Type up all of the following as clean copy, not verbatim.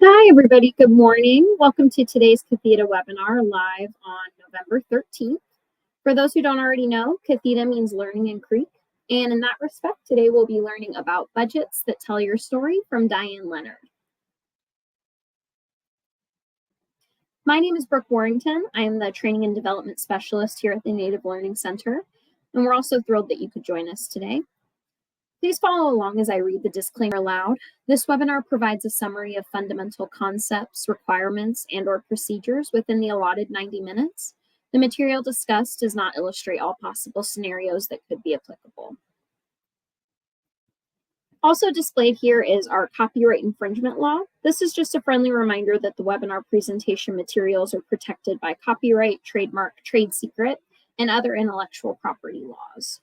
Hi, everybody. Good morning. Welcome to today's Catheta webinar live on November 13th. For those who don't already know, Catheta means learning in Creek. And in that respect, today we'll be learning about budgets that tell your story from Diane Leonard. My name is Brooke Warrington. I am the Training and Development Specialist here at the Native Learning Center. And we're also thrilled that you could join us today. Please follow along as I read the disclaimer aloud. This webinar provides a summary of fundamental concepts, requirements, and/or procedures within the allotted 90 minutes. The material discussed does not illustrate all possible scenarios that could be applicable. Also displayed here is our copyright infringement law. This is just a friendly reminder that the webinar presentation materials are protected by copyright, trademark, trade secret, and other intellectual property laws.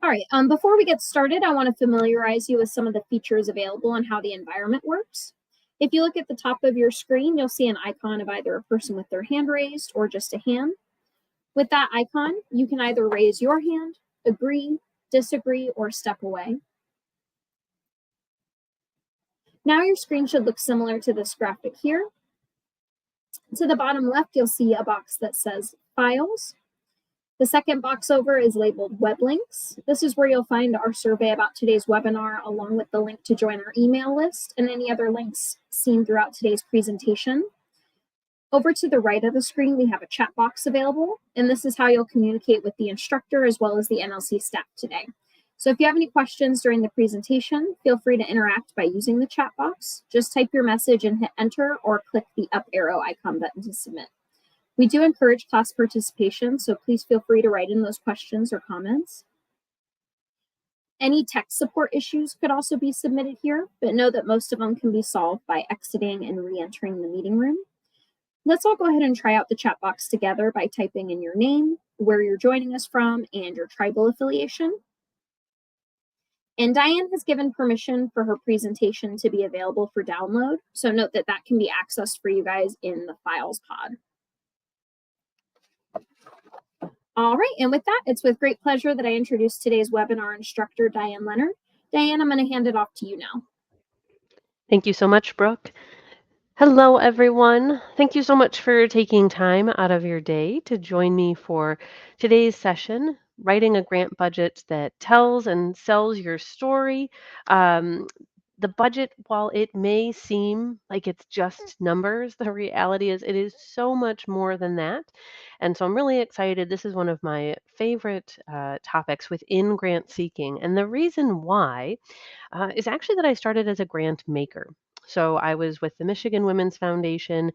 All right, before we get started, I want to familiarize you with some of the features available and how the environment works. If you look at the top of your screen, you'll see an icon of either a person with their hand raised or just a hand. With that icon, you can either raise your hand, agree, disagree, or step away. Now your screen should look similar to this graphic here. To the bottom left, you'll see a box that says Files. The second box over is labeled Web Links. This is where you'll find our survey about today's webinar, along with the link to join our email list and any other links seen throughout today's presentation. Over to the right of the screen, we have a chat box available, and this is how you'll communicate with the instructor as well as the NLC staff today. So if you have any questions during the presentation, feel free to interact by using the chat box. Just type your message and hit enter or click the up arrow icon button to submit. We do encourage class participation, so please feel free to write in those questions or comments. Any tech support issues could also be submitted here, but know that most of them can be solved by exiting and re-entering the meeting room. Let's all go ahead and try out the chat box together by typing in your name, where you're joining us from, and your tribal affiliation. And Diane has given permission for her presentation to be available for download, so note that that can be accessed for you guys in the Files pod. All right, and with that, it's with great pleasure that I introduce today's webinar instructor, Diane Leonard. Diane, I'm going to hand it off to you now. Thank you so much, Brooke. Hello, everyone. Thank you so much for taking time out of your day to join me for today's session, Writing a Grant Budget That Tells and Sells Your Story. The budget, while it may seem like it's just numbers, the reality is it is so much more than that. And so I'm really excited. This is one of my favorite topics within grant seeking. And the reason why is actually that I started as a grant maker. So I was with the Michigan Women's Foundation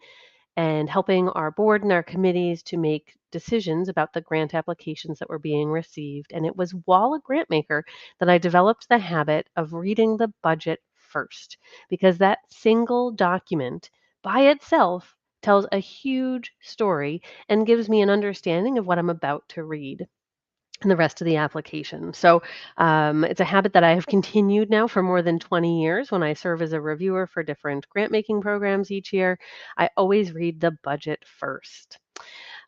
and helping our board and our committees to make decisions about the grant applications that were being received. And it was while a grant maker that I developed the habit of reading the budget first, because that single document by itself tells a huge story and gives me an understanding of what I'm about to read and the rest of the application. So it's a habit that I have continued now for more than 20 years. When I serve as a reviewer for different grant making programs each year, I always read the budget first.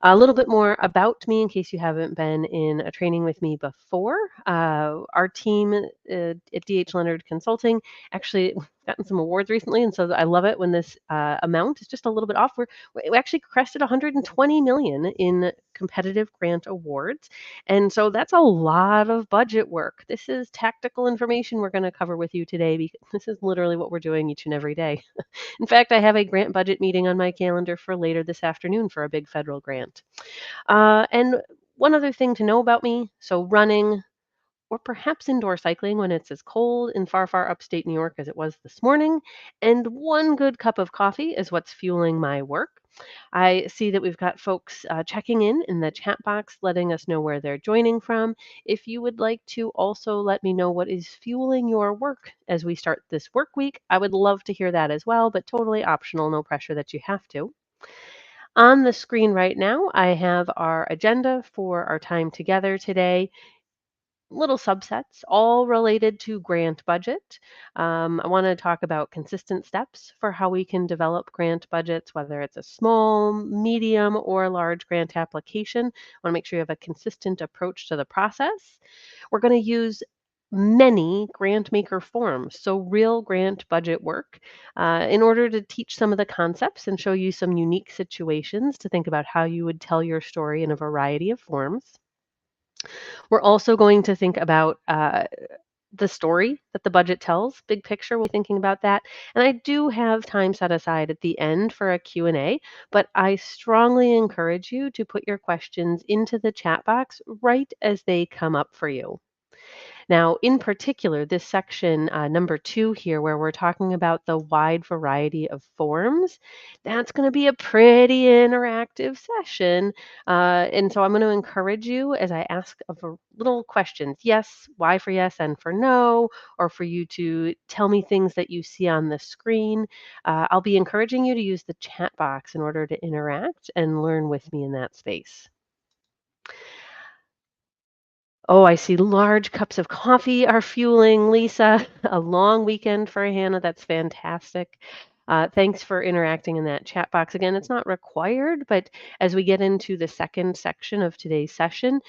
A little bit more about me in case you haven't been in a training with me before. Our team at DH Leonard Consulting actually gotten some awards recently, and so I love it when this amount is just a little bit off. We actually crested 120 million in competitive grant awards, and so that's a lot of budget work. This is tactical information we're going to cover with you today, because this is literally what we're doing each and every day. In fact, I have a grant budget meeting on my calendar for later this afternoon for a big federal grant. And one other thing to know about me, so running or perhaps indoor cycling when it's as cold in far, far upstate New York as it was this morning, and one good cup of coffee is what's fueling my work. I see that we've got folks checking in the chat box, letting us know where they're joining from. If you would like to also let me know what is fueling your work as we start this work week, I would love to hear that as well, but totally optional, no pressure that you have to. On the screen right now, I have our agenda for our time together today. Little subsets, all related to grant budget. I want to talk about consistent steps for how we can develop grant budgets, whether it's a small, medium, or large grant application. I want to make sure you have a consistent approach to the process. We're going to use many grant maker forms, so real grant budget work, in order to teach some of the concepts and show you some unique situations to think about how you would tell your story in a variety of forms. We're also going to think about the story that the budget tells, big picture, we'll be thinking about that. And I do have time set aside at the end for a Q&A, but I strongly encourage you to put your questions into the chat box right as they come up for you. Now, in particular, this section number 2 here, where we're talking about the wide variety of forms, that's going to be a pretty interactive session. And so I'm going to encourage you as I ask of little questions. Yes, why for yes and for no, or for you to tell me things that you see on the screen. I'll be encouraging you to use the chat box in order to interact and learn with me in that space. Oh, I see large cups of coffee are fueling Lisa. A long weekend for Hannah. That's fantastic. Thanks for interacting in that chat box. Again, it's not required, but as we get into the second section of today's session,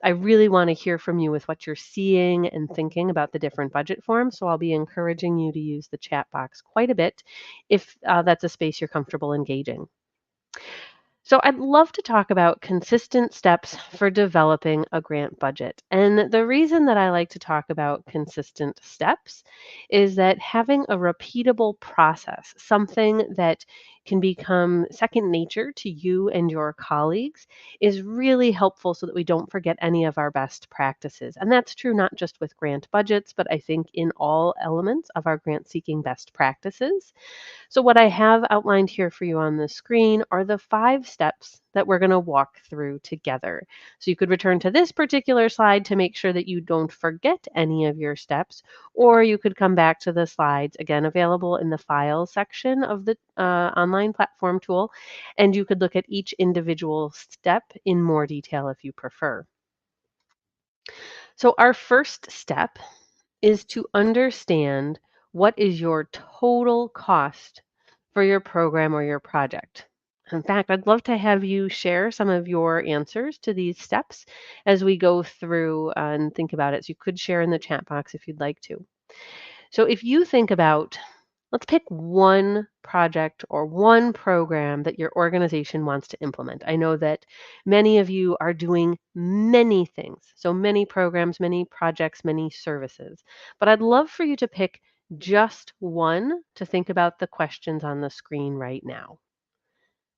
I really want to hear from you with what you're seeing and thinking about the different budget forms. So I'll be encouraging you to use the chat box quite a bit if that's a space you're comfortable engaging. So, I'd love to talk about consistent steps for developing a grant budget. And the reason that I like to talk about consistent steps is that having a repeatable process, something that can become second nature to you and your colleagues, is really helpful so that we don't forget any of our best practices. And that's true not just with grant budgets, but I think in all elements of our grant seeking best practices. So what I have outlined here for you on the screen are the 5 steps that we're going to walk through together. So you could return to this particular slide to make sure that you don't forget any of your steps, or you could come back to the slides, again, available in the Files section of the online platform tool, and you could look at each individual step in more detail if you prefer. So our first step is to understand what is your total cost for your program or your project. In fact, I'd love to have you share some of your answers to these steps as we go through and think about it. So you could share in the chat box if you'd like to. So if you think about, let's pick one project or one program that your organization wants to implement. I know that many of you are doing many things, so many programs, many projects, many services. But I'd love for you to pick just one to think about the questions on the screen right now.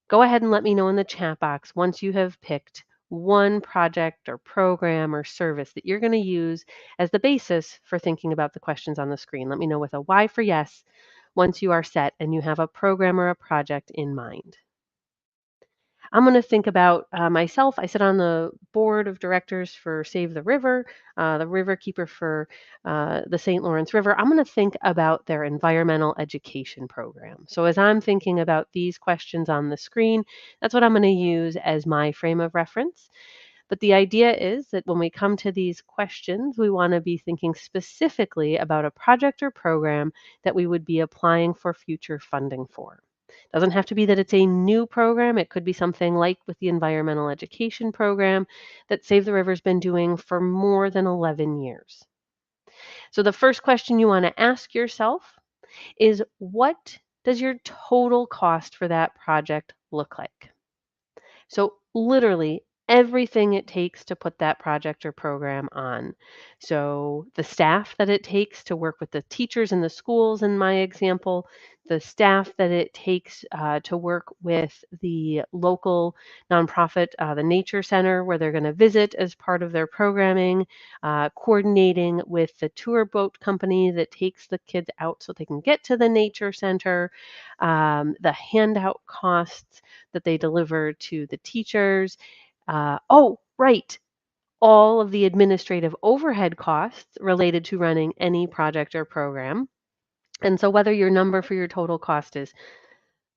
Go ahead and let me know in the chat box once you have picked one project or program or service that you're going to use as the basis for thinking about the questions on the screen. Let me know with a Y for yes once you are set and you have a program or a project in mind. I'm going to think about myself. I sit on the board of directors for Save the River, the river keeper for the St. Lawrence River. I'm going to think about their environmental education program. So as I'm thinking about these questions on the screen, that's what I'm going to use as my frame of reference. But the idea is that when we come to these questions, we want to be thinking specifically about a project or program that we would be applying for future funding for. Doesn't have to be that it's a new program. It could be something like with the environmental education program that Save the River's been doing for more than 11 years. So the first question you want to ask yourself is, what does your total cost for that project look like? So literally everything it takes to put that project or program on. So the staff that it takes to work with the teachers in the schools, in my example, the staff that it takes to work with the local nonprofit, the Nature Center, where they're going to visit as part of their programming, coordinating with the tour boat company that takes the kids out so they can get to the Nature Center, the handout costs that they deliver to the teachers. Right. All of the administrative overhead costs related to running any project or program. And so whether your number for your total cost is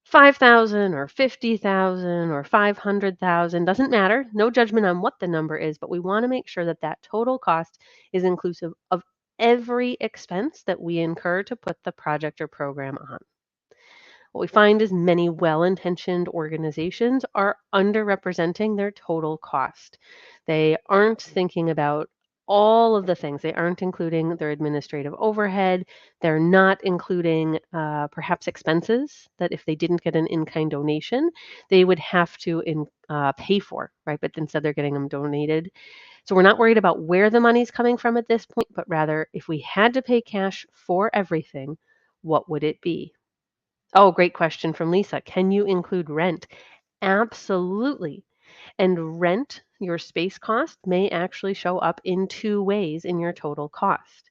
5,000 or 50,000 or 500,000 doesn't matter. No judgment on what the number is, but we want to make sure that that total cost is inclusive of every expense that we incur to put the project or program on. What we find is many well-intentioned organizations are underrepresenting their total cost. They aren't thinking about all of the things. They aren't including their administrative overhead. They're not including perhaps expenses that if they didn't get an in-kind donation, they would have to pay for, right? But instead they're getting them donated. So we're not worried about where the money's coming from at this point, but rather if we had to pay cash for everything, what would it be? Oh, great question from Lisa. Can you include rent? Absolutely. And rent, your space cost, may actually show up in two ways in your total cost.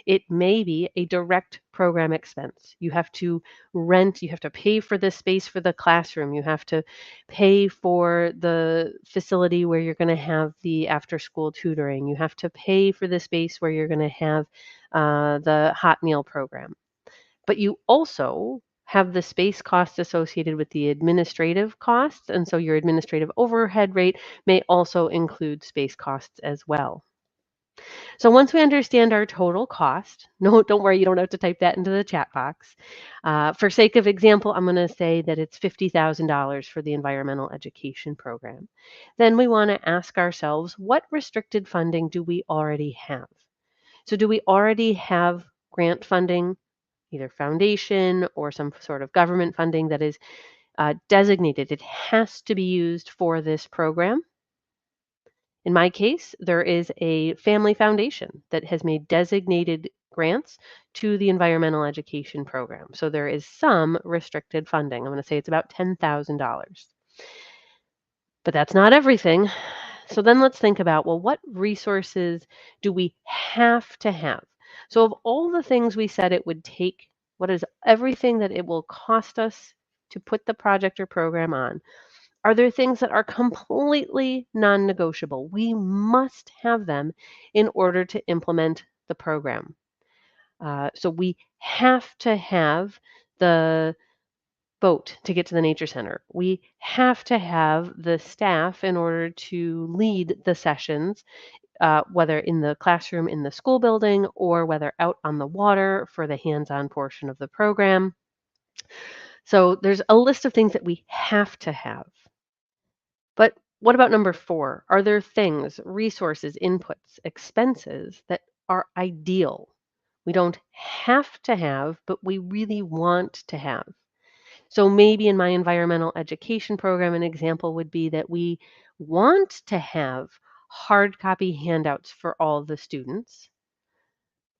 It may be a direct program expense. You have to rent, you have to pay for the space for the classroom, you have to pay for the facility where you're going to have the after school tutoring, you have to pay for the space where you're going to have the hot meal program. But you also have the space costs associated with the administrative costs. And so your administrative overhead rate may also include space costs as well. So once we understand our total cost, no, don't worry, you don't have to type that into the chat box. For sake of example, I'm going to say that it's $50,000 for the environmental education program. Then we want to ask ourselves, what restricted funding do we already have? So do we already have grant funding, either foundation or some sort of government funding that is designated? It has to be used for this program. In my case, there is a family foundation that has made designated grants to the environmental education program. So there is some restricted funding. I'm going to say it's about $10,000. But that's not everything. So then let's think about, well, what resources do we have to have? So of all the things we said it would take, what is everything that it will cost us to put the project or program on? Are there things that are completely non-negotiable? We must have them in order to implement the program. So we have to have the boat to get to the nature center. We have to have the staff in order to lead the sessions, whether in the classroom in the school building or whether out on the water for the hands-on portion of the program. So there's a list of things that we have to have. But what about number 4? Are there things, resources, inputs, expenses that are ideal? We don't have to have, but we really want to have. So maybe in my environmental education program, an example would be that we want to have hard copy handouts for all the students,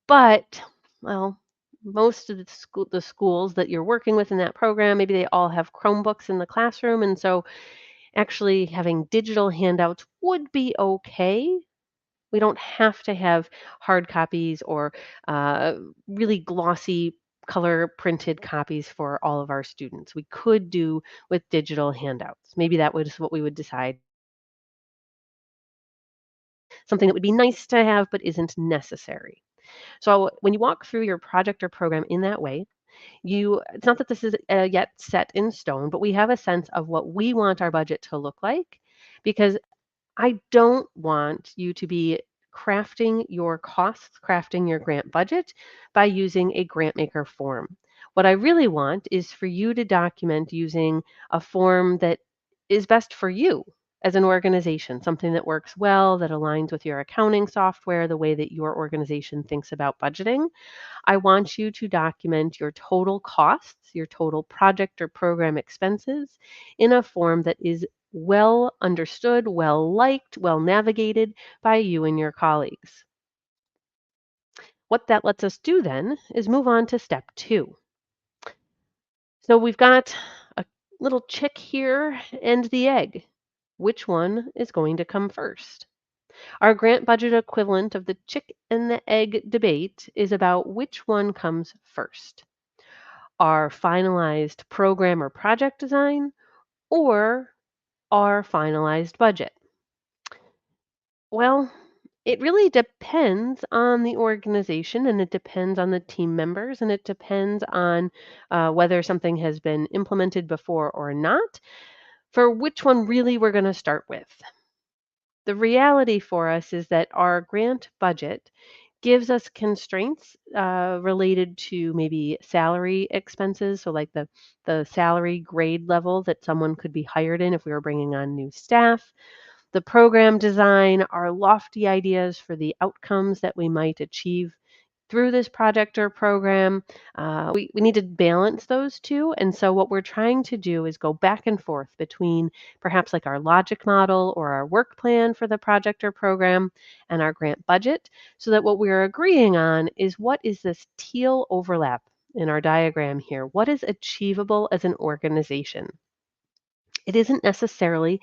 but, well, most of the schools that you're working with in that program, maybe they all have Chromebooks in the classroom, and so actually having digital handouts would be okay. We don't have to have hard copies or really glossy color printed copies for all of our students. We could do with digital handouts. Maybe that was what we would decide. Something that would be nice to have but isn't necessary. So when you walk through your project or program in that way, it's not that this is yet set in stone, but we have a sense of what we want our budget to look like, because I don't want you to be crafting your costs, crafting your grant budget by using a grant maker form. What I really want is for you to document using a form that is best for you as an organization, something that works well, that aligns with your accounting software, the way that your organization thinks about budgeting. I want you to document your total costs, your total project or program expenses in a form that is well understood, well liked, well navigated by you and your colleagues. What that lets us do then is move on to step 2. So we've got a little chick here and the egg. Which one is going to come first? Our grant budget equivalent of the chick and the egg debate is about which one comes first. Our finalized program or project design or our finalized budget? Well, it really depends on the organization and it depends on the team members and it depends on whether something has been implemented before or not for which one really we're going to start with. The reality for us is that our grant budget gives us constraints related to maybe salary expenses. So like the salary grade level that someone could be hired in if we were bringing on new staff, The program design, our lofty ideas for the outcomes that we might achieve through this project or program. We need to balance those two. And so, what we're trying to do is go back and forth between perhaps like our logic model or our work plan for the project or program and our grant budget, so that what we're agreeing on is what is this teal overlap in our diagram here? What is achievable as an organization? It isn't necessarily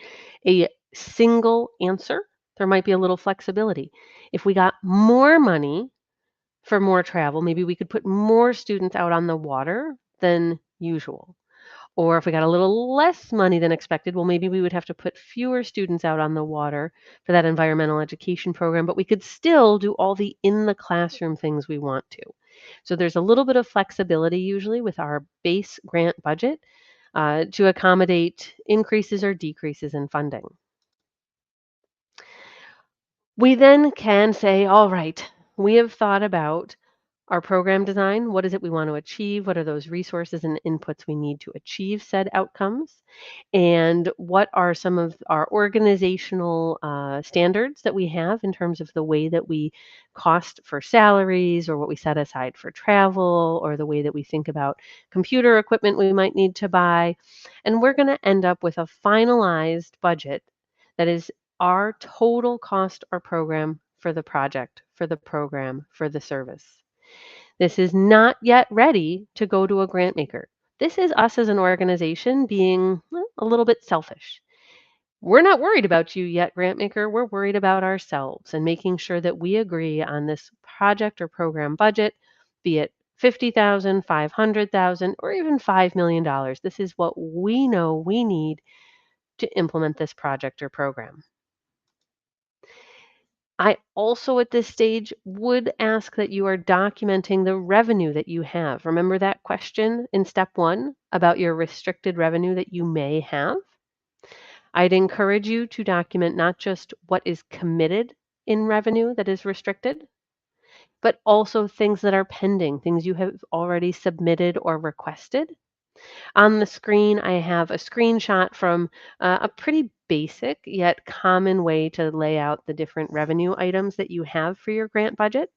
a single answer. There might be a little flexibility. If we got more money for more travel, maybe we could put more students out on the water than usual. Or if we got a little less money than expected, well, maybe we would have to put fewer students out on the water for that environmental education program, but we could still do all the in the classroom things we want to. So there's a little bit of flexibility usually with our base grant budget to accommodate increases or decreases in funding. We then can say, all right, we have thought about our program design. What is it we want to achieve? What are those resources and inputs we need to achieve said outcomes? And what are some of our organizational standards that we have in terms of the way that we cost for salaries or what we set aside for travel or the way that we think about computer equipment we might need to buy? And we're going to end up with a finalized budget that is our total cost or program for the project, for the program, for the service. This is not yet ready to go to a grant maker. This is us as an organization being a little bit selfish. We're not worried about you yet, grant maker. We're worried about ourselves and making sure that we agree on this project or program budget, be it 50,000, 500,000, or even $5 million. This is what we know we need to implement this project or program. I also at this stage would ask that you are documenting the revenue that you have. Remember that question in step 1 about your restricted revenue that you may have? I'd encourage you to document not just what is committed in revenue that is restricted, but also things that are pending, things you have already submitted or requested. On the screen, I have a screenshot from a pretty basic yet common way to lay out the different revenue items that you have for your grant budget.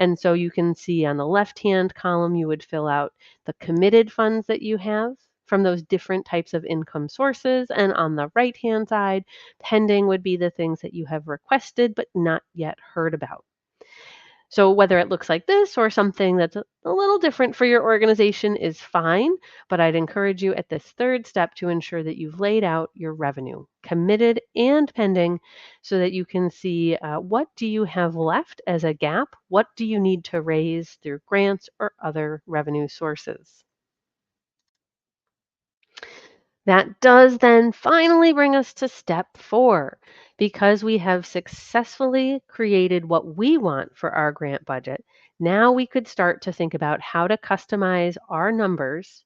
And so you can see on the left-hand column, you would fill out the committed funds that you have from those different types of income sources. And on the right-hand side, pending would be the things that you have requested but not yet heard about. So whether it looks like this or something that's a little different for your organization is fine, but I'd encourage you at this third step to ensure that you've laid out your revenue, committed and pending, so that you can see what do you have left as a gap, what do you need to raise through grants or other revenue sources. That does then finally bring us to step 4. Because we have successfully created what we want for our grant budget, now we could start to think about how to customize our numbers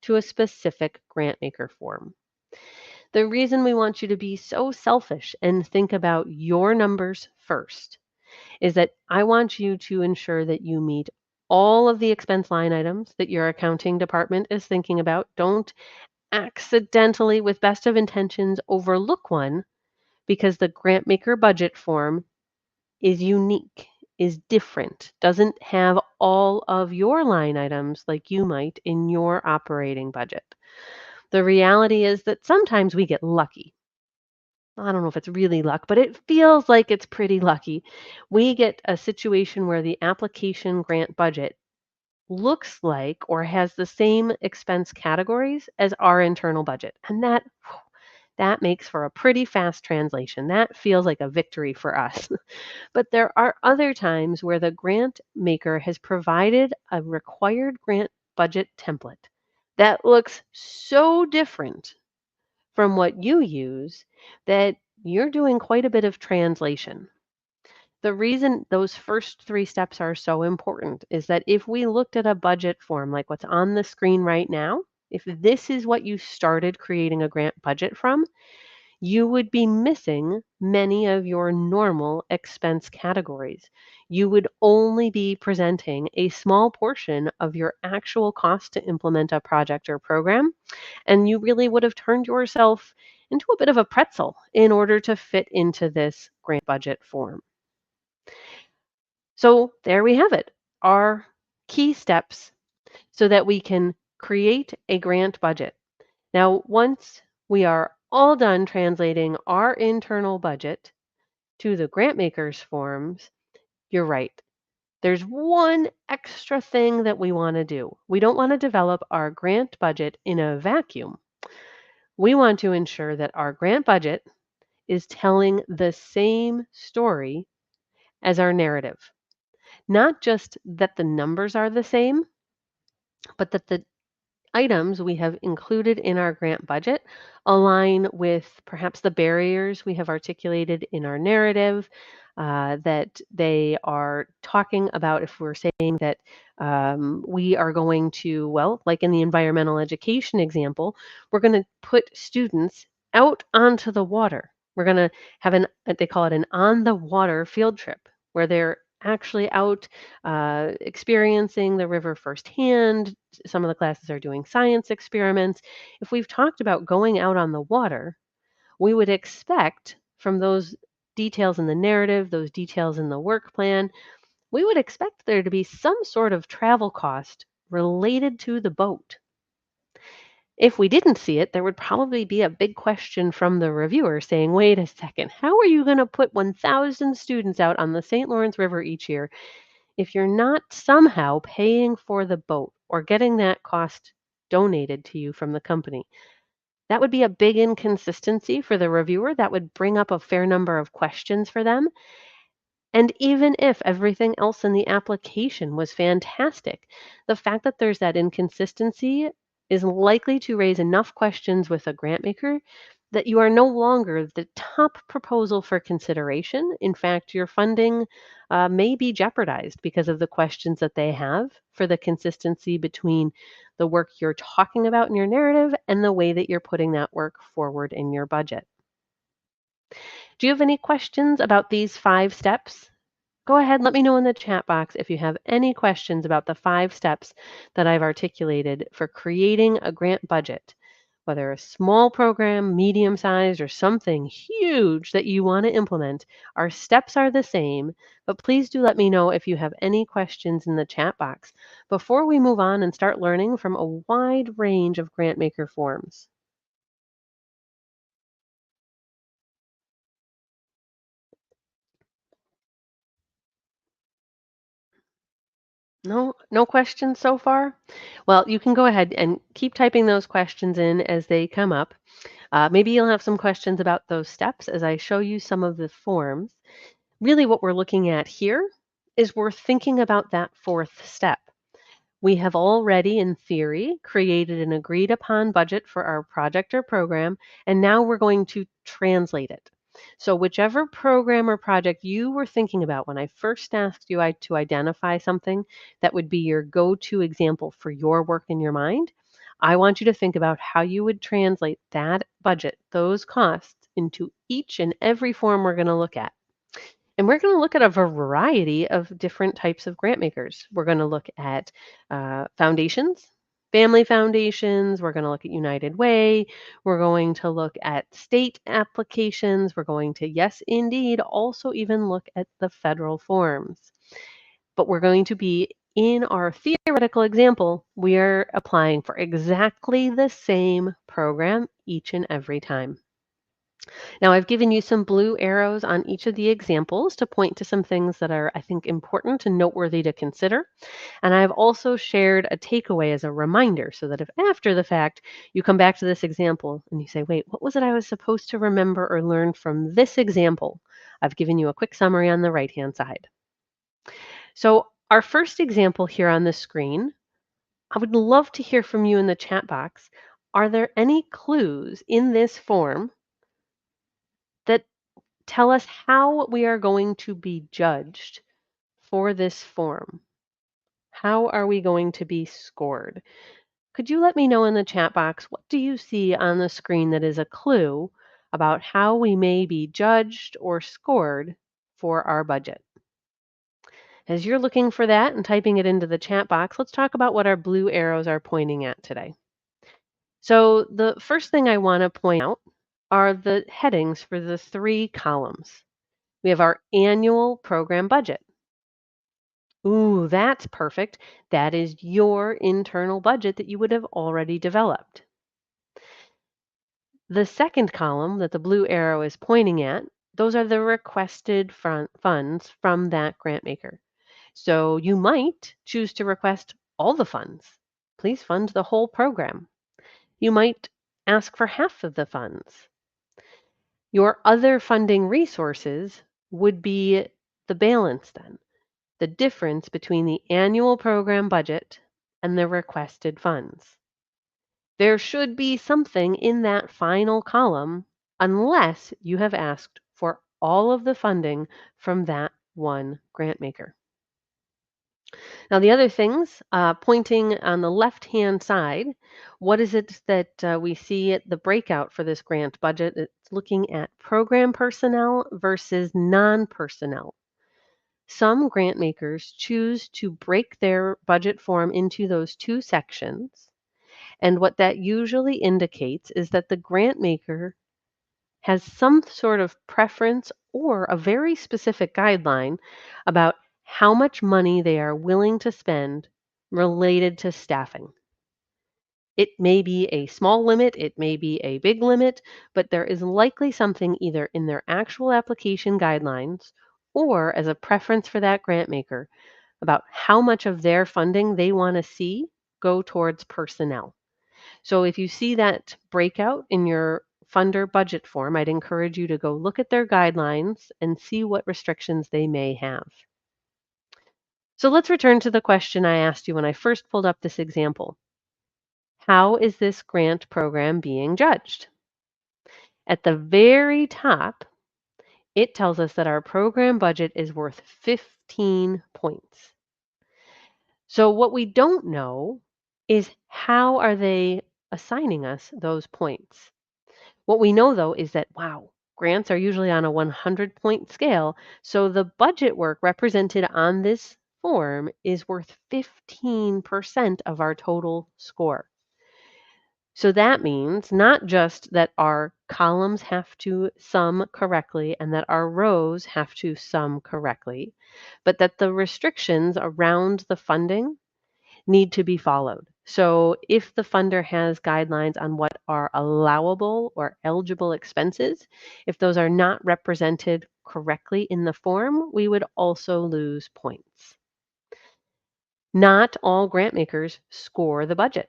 to a specific grant maker form. The reason we want you to be so selfish and think about your numbers first is that I want you to ensure that you meet all of the expense line items that your accounting department is thinking about. Don't accidentally, with best of intentions, overlook one because the grant maker budget form is unique, is different, doesn't have all of your line items like you might in your operating budget. The reality is that sometimes we get lucky. I don't know if it's really luck, but it feels like it's pretty lucky. We get a situation where the application grant budget looks like or has the same expense categories as our internal budget. And that makes for a pretty fast translation. That feels like a victory for us. But there are other times where the grant maker has provided a required grant budget template that looks so different from what you use that you're doing quite a bit of translation. The reason those first 3 steps are so important is that if we looked at a budget form like what's on the screen right now, if this is what you started creating a grant budget from, you would be missing many of your normal expense categories. You would only be presenting a small portion of your actual cost to implement a project or program, and you really would have turned yourself into a bit of a pretzel in order to fit into this grant budget form. So there we have it, our key steps so that we can create a grant budget. Now, once we are all done translating our internal budget to the grant makers forms, you're right. There's one extra thing that we want to do. We don't want to develop our grant budget in a vacuum. We want to ensure that our grant budget is telling the same story as our narrative. Not just that the numbers are the same, but that the items we have included in our grant budget align with perhaps the barriers we have articulated in our narrative, that they are talking about if we're saying that we are going to, well, like in the environmental education example, we're going to put students out onto the water. We're going to have they call it an on the water field trip, where they're actually out experiencing the river firsthand. Some of the classes are doing science experiments. If we've talked about going out on the water, we would expect from those details in the narrative, those details in the work plan, we would expect there to be some sort of travel cost related to the boat. If we didn't see it, there would probably be a big question from the reviewer saying, wait a second, how are you going to put 1,000 students out on the St. Lawrence River each year if you're not somehow paying for the boat or getting that cost donated to you from the company? That would be a big inconsistency for the reviewer. That would bring up a fair number of questions for them. And even if everything else in the application was fantastic, the fact that there's that inconsistency is likely to raise enough questions with a grant maker that you are no longer the top proposal for consideration. In fact, your funding may be jeopardized because of the questions that they have for the consistency between the work you're talking about in your narrative and the way that you're putting that work forward in your budget. Do you have any questions about these 5 steps? Go ahead, let me know in the chat box if you have any questions about the 5 steps that I've articulated for creating a grant budget, whether a small program, medium sized, or something huge that you want to implement. Our steps are the same, but please do let me know if you have any questions in the chat box before we move on and start learning from a wide range of grant maker forms. No questions so far? Well, you can go ahead and keep typing those questions in as they come up. Maybe you'll have some questions about those steps as I show you some of the forms. Really, what we're looking at here is we're thinking about that 4th step. We have already, in theory, created an agreed upon budget for our project or program, and now we're going to translate it. So whichever program or project you were thinking about when I first asked you to identify something that would be your go-to example for your work in your mind, I want you to think about how you would translate that budget, those costs, into each and every form we're going to look at. And we're going to look at a variety of different types of grant makers. We're going to look at foundations, family foundations. We're going to look at United Way. We're going to look at state applications. We're going to, yes, indeed, also even look at the federal forms. But we're going to be, in our theoretical example, we are applying for exactly the same program each and every time. Now, I've given you some blue arrows on each of the examples to point to some things that are, I think, important and noteworthy to consider. And I've also shared a takeaway as a reminder so that if after the fact you come back to this example and you say, wait, what was it I was supposed to remember or learn from this example? I've given you a quick summary on the right-hand side. So our first example here on the screen, I would love to hear from you in the chat box. Are there any clues in this form that tell us how we are going to be judged for this form? How are we going to be scored? Could you let me know in the chat box, what do you see on the screen that is a clue about how we may be judged or scored for our budget? As you're looking for that and typing it into the chat box, let's talk about what our blue arrows are pointing at today. So the first thing I want to point out are the headings for the 3 columns. We have our annual program budget. Ooh, that's perfect. That is your internal budget that you would have already developed. The second column that the blue arrow is pointing at, those are the requested funds from that grant maker. So you might choose to request all the funds. Please fund the whole program. You might ask for half of the funds. Your other funding resources would be the balance then, the difference between the annual program budget and the requested funds. There should be something in that final column unless you have asked for all of the funding from that one grant maker. Now, the other things, pointing on the left-hand side, what is it that we see at the breakout for this grant budget? It's looking at program personnel versus non-personnel. Some grant makers choose to break their budget form into those 2 sections. And what that usually indicates is that the grant maker has some sort of preference or a very specific guideline about how much money they are willing to spend related to staffing. It may be a small limit, it may be a big limit, but there is likely something either in their actual application guidelines or as a preference for that grant maker about how much of their funding they want to see go towards personnel. So if you see that breakout in your funder budget form, I'd encourage you to go look at their guidelines and see what restrictions they may have. So let's return to the question I asked you when I first pulled up this example. How is this grant program being judged? At the very top, it tells us that our program budget is worth 15 points. So what we don't know is how are they assigning us those points? What we know though is that, wow, grants are usually on a 100-point scale. So the budget work represented on this form is worth 15% of our total score. So that means not just that our columns have to sum correctly and that our rows have to sum correctly, but that the restrictions around the funding need to be followed. So if the funder has guidelines on what are allowable or eligible expenses, if those are not represented correctly in the form, we would also lose points. Not all grant makers score the budget.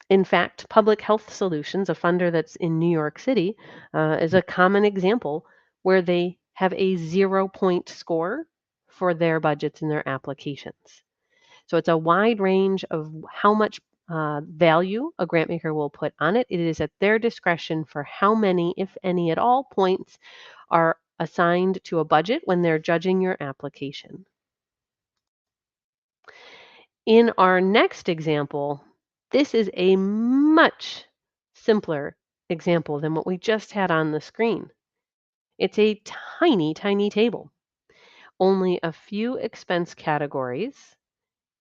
In fact, Public Health Solutions, a funder that's in New York City, is a common example where they have a 0-point score for their budgets and their applications. So it's a wide range of how much value a grant maker will put on it. It is at their discretion for how many, if any at all, points are assigned to a budget when they're judging your application. In our next example, this is a much simpler example than what we just had on the screen. It's a tiny, tiny table. Only a few expense categories,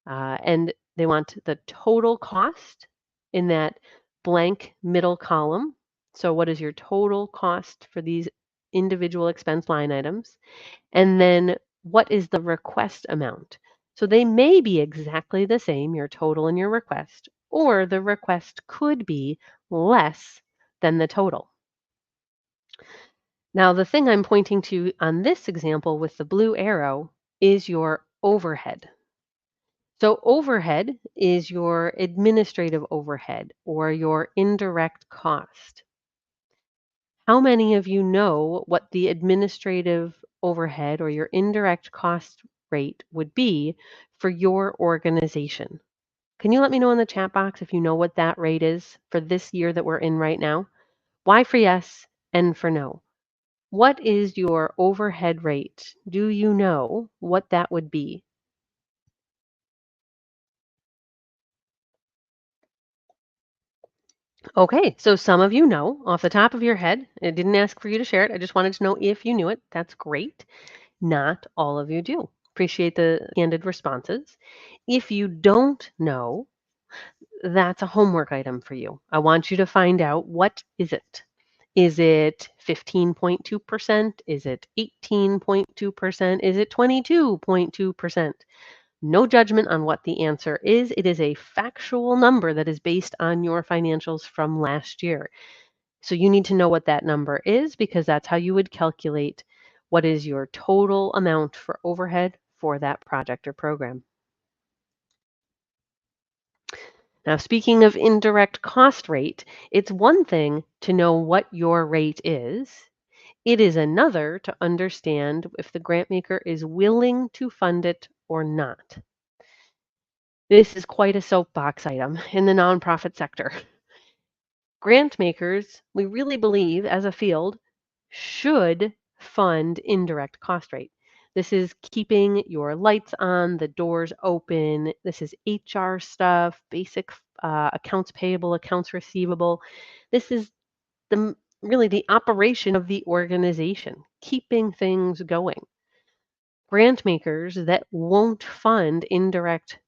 and they want the total cost in that blank middle column. So what is your total cost for these individual expense line items? And then what is the request amount? So they may be exactly the same, your total and your request, or the request could be less than the total. Now, the thing I'm pointing to on this example with the blue arrow is your overhead. So overhead is your administrative overhead or your indirect cost. How many of you know what the administrative overhead or your indirect cost rate would be for your organization? Can you let me know in the chat box if you know what that rate is for this year that we're in right now? Y for yes, N for no. What is your overhead rate? Do you know what that would be? Okay, so some of you know off the top of your head. I didn't ask for you to share it. I just wanted to know if you knew it. That's great. Not all of you do. Appreciate the candid responses. If you don't know, that's a homework item for you. I want you to find out what is it. Is it 15.2%? Is it 18.2%? Is it 22.2%? No judgment on what the answer is. It is a factual number that is based on your financials from last year. So you need to know what that number is because that's how you would calculate what is your total amount for overhead for that project or program. Now, speaking of indirect cost rate, it's one thing to know what your rate is. It is another to understand if the grant maker is willing to fund it or not. This is quite a soapbox item in the nonprofit sector. Grant makers, we really believe as a field, should fund indirect cost rate. This is keeping your lights on, the doors open. This is HR stuff, basic accounts payable, accounts receivable. This is really the operation of the organization, keeping things going. Grant makers that won't fund indirect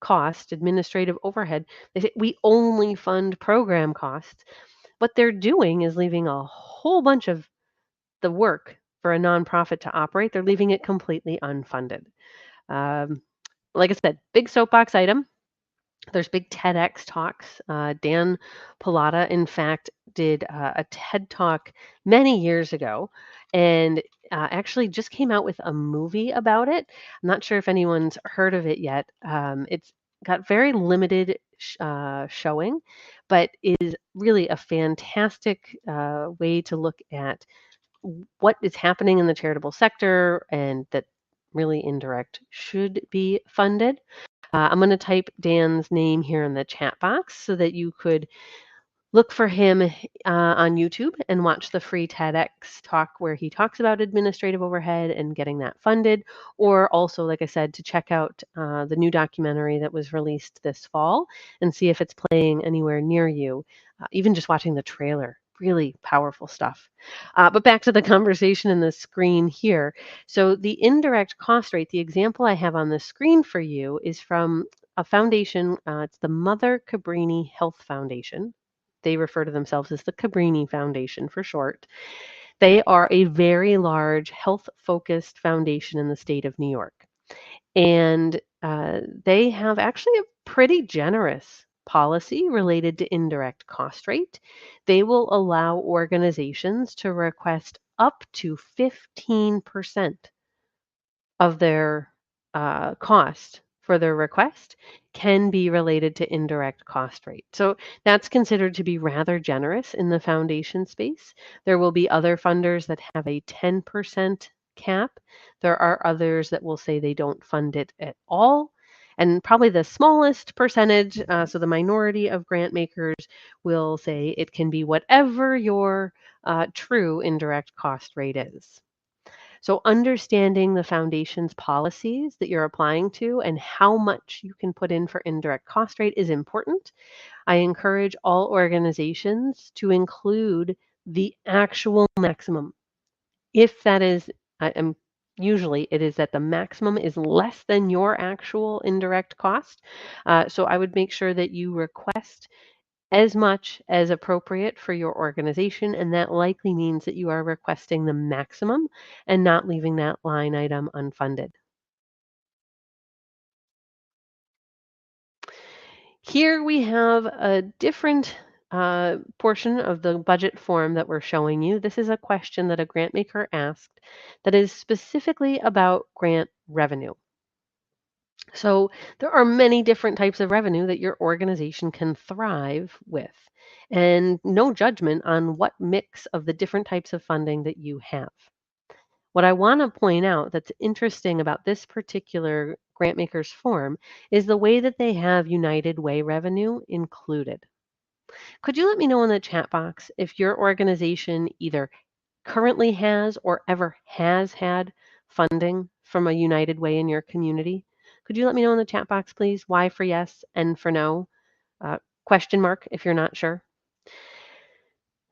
cost, administrative overhead, they say we only fund program costs. What they're doing is leaving a whole bunch of the work for a nonprofit to operate. They're leaving it completely unfunded. Like I said, big soapbox item. There's big TEDx talks. Dan Pallotta, in fact, did a TED talk many years ago and actually just came out with a movie about it. I'm not sure if anyone's heard of it yet. It's got very limited showing, but is really a fantastic way to look at what is happening in the charitable sector and that really indirect should be funded. I'm going to type Dan's name here in the chat box so that you could look for him on YouTube and watch the free TEDx talk where he talks about administrative overhead and getting that funded. Or also, like I said, to check out the new documentary that was released this fall and see if it's playing anywhere near you. Even just watching the trailer, really powerful stuff. But back to the conversation in the screen here. So the indirect cost rate, the example I have on the screen for you is from a foundation. It's the Mother Cabrini Health Foundation. They refer to themselves as the Cabrini Foundation for short. They are a very large health-focused foundation in the state of New York. And they have actually a pretty generous policy related to indirect cost rate. They will allow organizations to request up to 15% of their cost for their request can be related to indirect cost rate. So that's considered to be rather generous in the foundation space. There will be other funders that have a 10% cap. There are others that will say they don't fund it at all. And probably the smallest percentage, so the minority of grant makers will say it can be whatever your true indirect cost rate is. So understanding the foundation's policies that you're applying to and how much you can put in for indirect cost rate is important. I encourage all organizations to include the actual maximum. If that is, usually it is that the maximum is less than your actual indirect cost. So I would make sure that you request as much as appropriate for your organization, and that likely means that you are requesting the maximum and not leaving that line item unfunded. Here we have a different portion of the budget form that we're showing you. This is a question that a grant maker asked that is specifically about grant revenue. So there are many different types of revenue that your organization can thrive with, and no judgment on what mix of the different types of funding that you have. What I want to point out that's interesting about this particular grant makers form is the way that they have United Way revenue included. Could you let me know in the chat box if your organization either currently has or ever has had funding from a United Way in your community? Could you let me know in the chat box, please? Y for yes, N for no, question mark if you're not sure.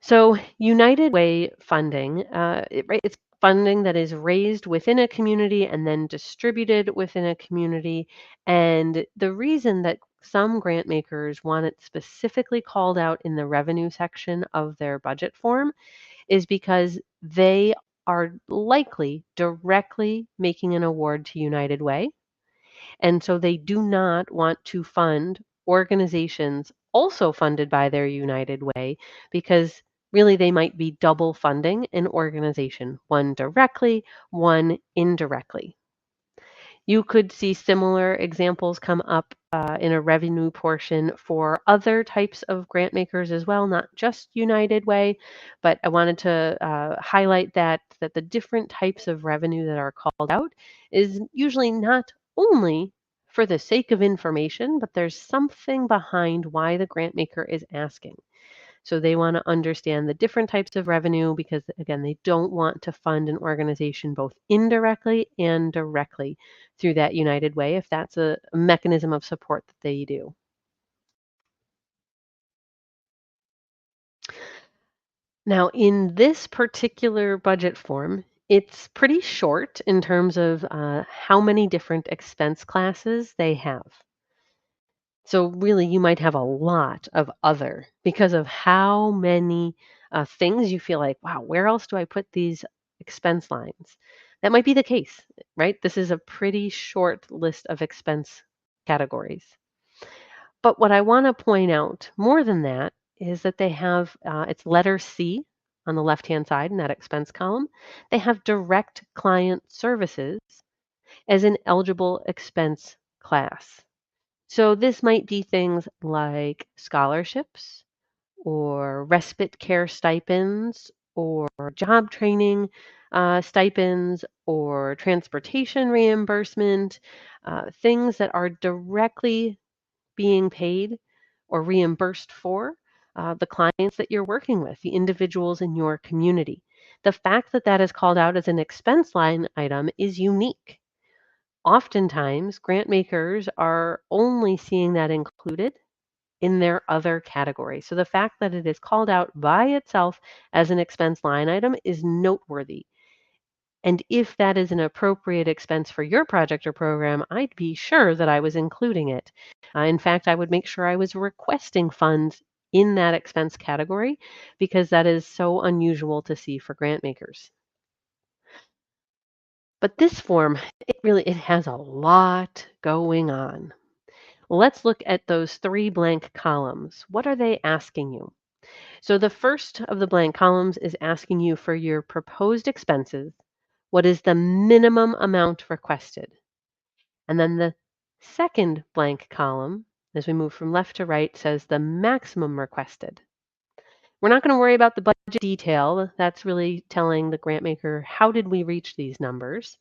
So United Way funding, it's funding that is raised within a community and then distributed within a community. And the reason that some grant makers want it specifically called out in the revenue section of their budget form is because they are likely directly making an award to United Way. And so they do not want to fund organizations also funded by their United Way because really they might be double funding an organization, one directly, one indirectly. You could see similar examples come up in a revenue portion for other types of grant makers as well, not just United Way, but I wanted to highlight that the different types of revenue that are called out is usually not only for the sake of information, but there's something behind why the grant maker is asking. So they want to understand the different types of revenue because, again, they don't want to fund an organization both indirectly and directly through that United Way if that's a mechanism of support that they do. Now, in this particular budget form, it's pretty short in terms of how many different expense classes they have. So really, you might have a lot of other because of how many things you feel like, wow, where else do I put these expense lines? That might be the case, right? This is a pretty short list of expense categories. But what I want to point out more than that is that they have, it's letter C on the left-hand side in that expense column. They have direct client services as an eligible expense class. So this might be things like scholarships or respite care stipends or job training stipends or transportation reimbursement, things that are directly being paid or reimbursed for the clients that you're working with, the individuals in your community. The fact that that is called out as an expense line item is unique. Oftentimes, grant makers are only seeing that included in their other category. So the fact that it is called out by itself as an expense line item is noteworthy. And if that is an appropriate expense for your project or program, I'd be sure that I was including it. In fact, I would make sure I was requesting funds in that expense category because that is so unusual to see for grant makers. But this form, it has a lot going on. Let's look at those 3 blank columns. What are they asking you? So the first of the blank columns is asking you for your proposed expenses. What is the minimum amount requested? And then the second blank column, as we move from left to right, says the maximum requested. We're not going to worry about the budget detail. That's really telling the grant maker, how did we reach these numbers?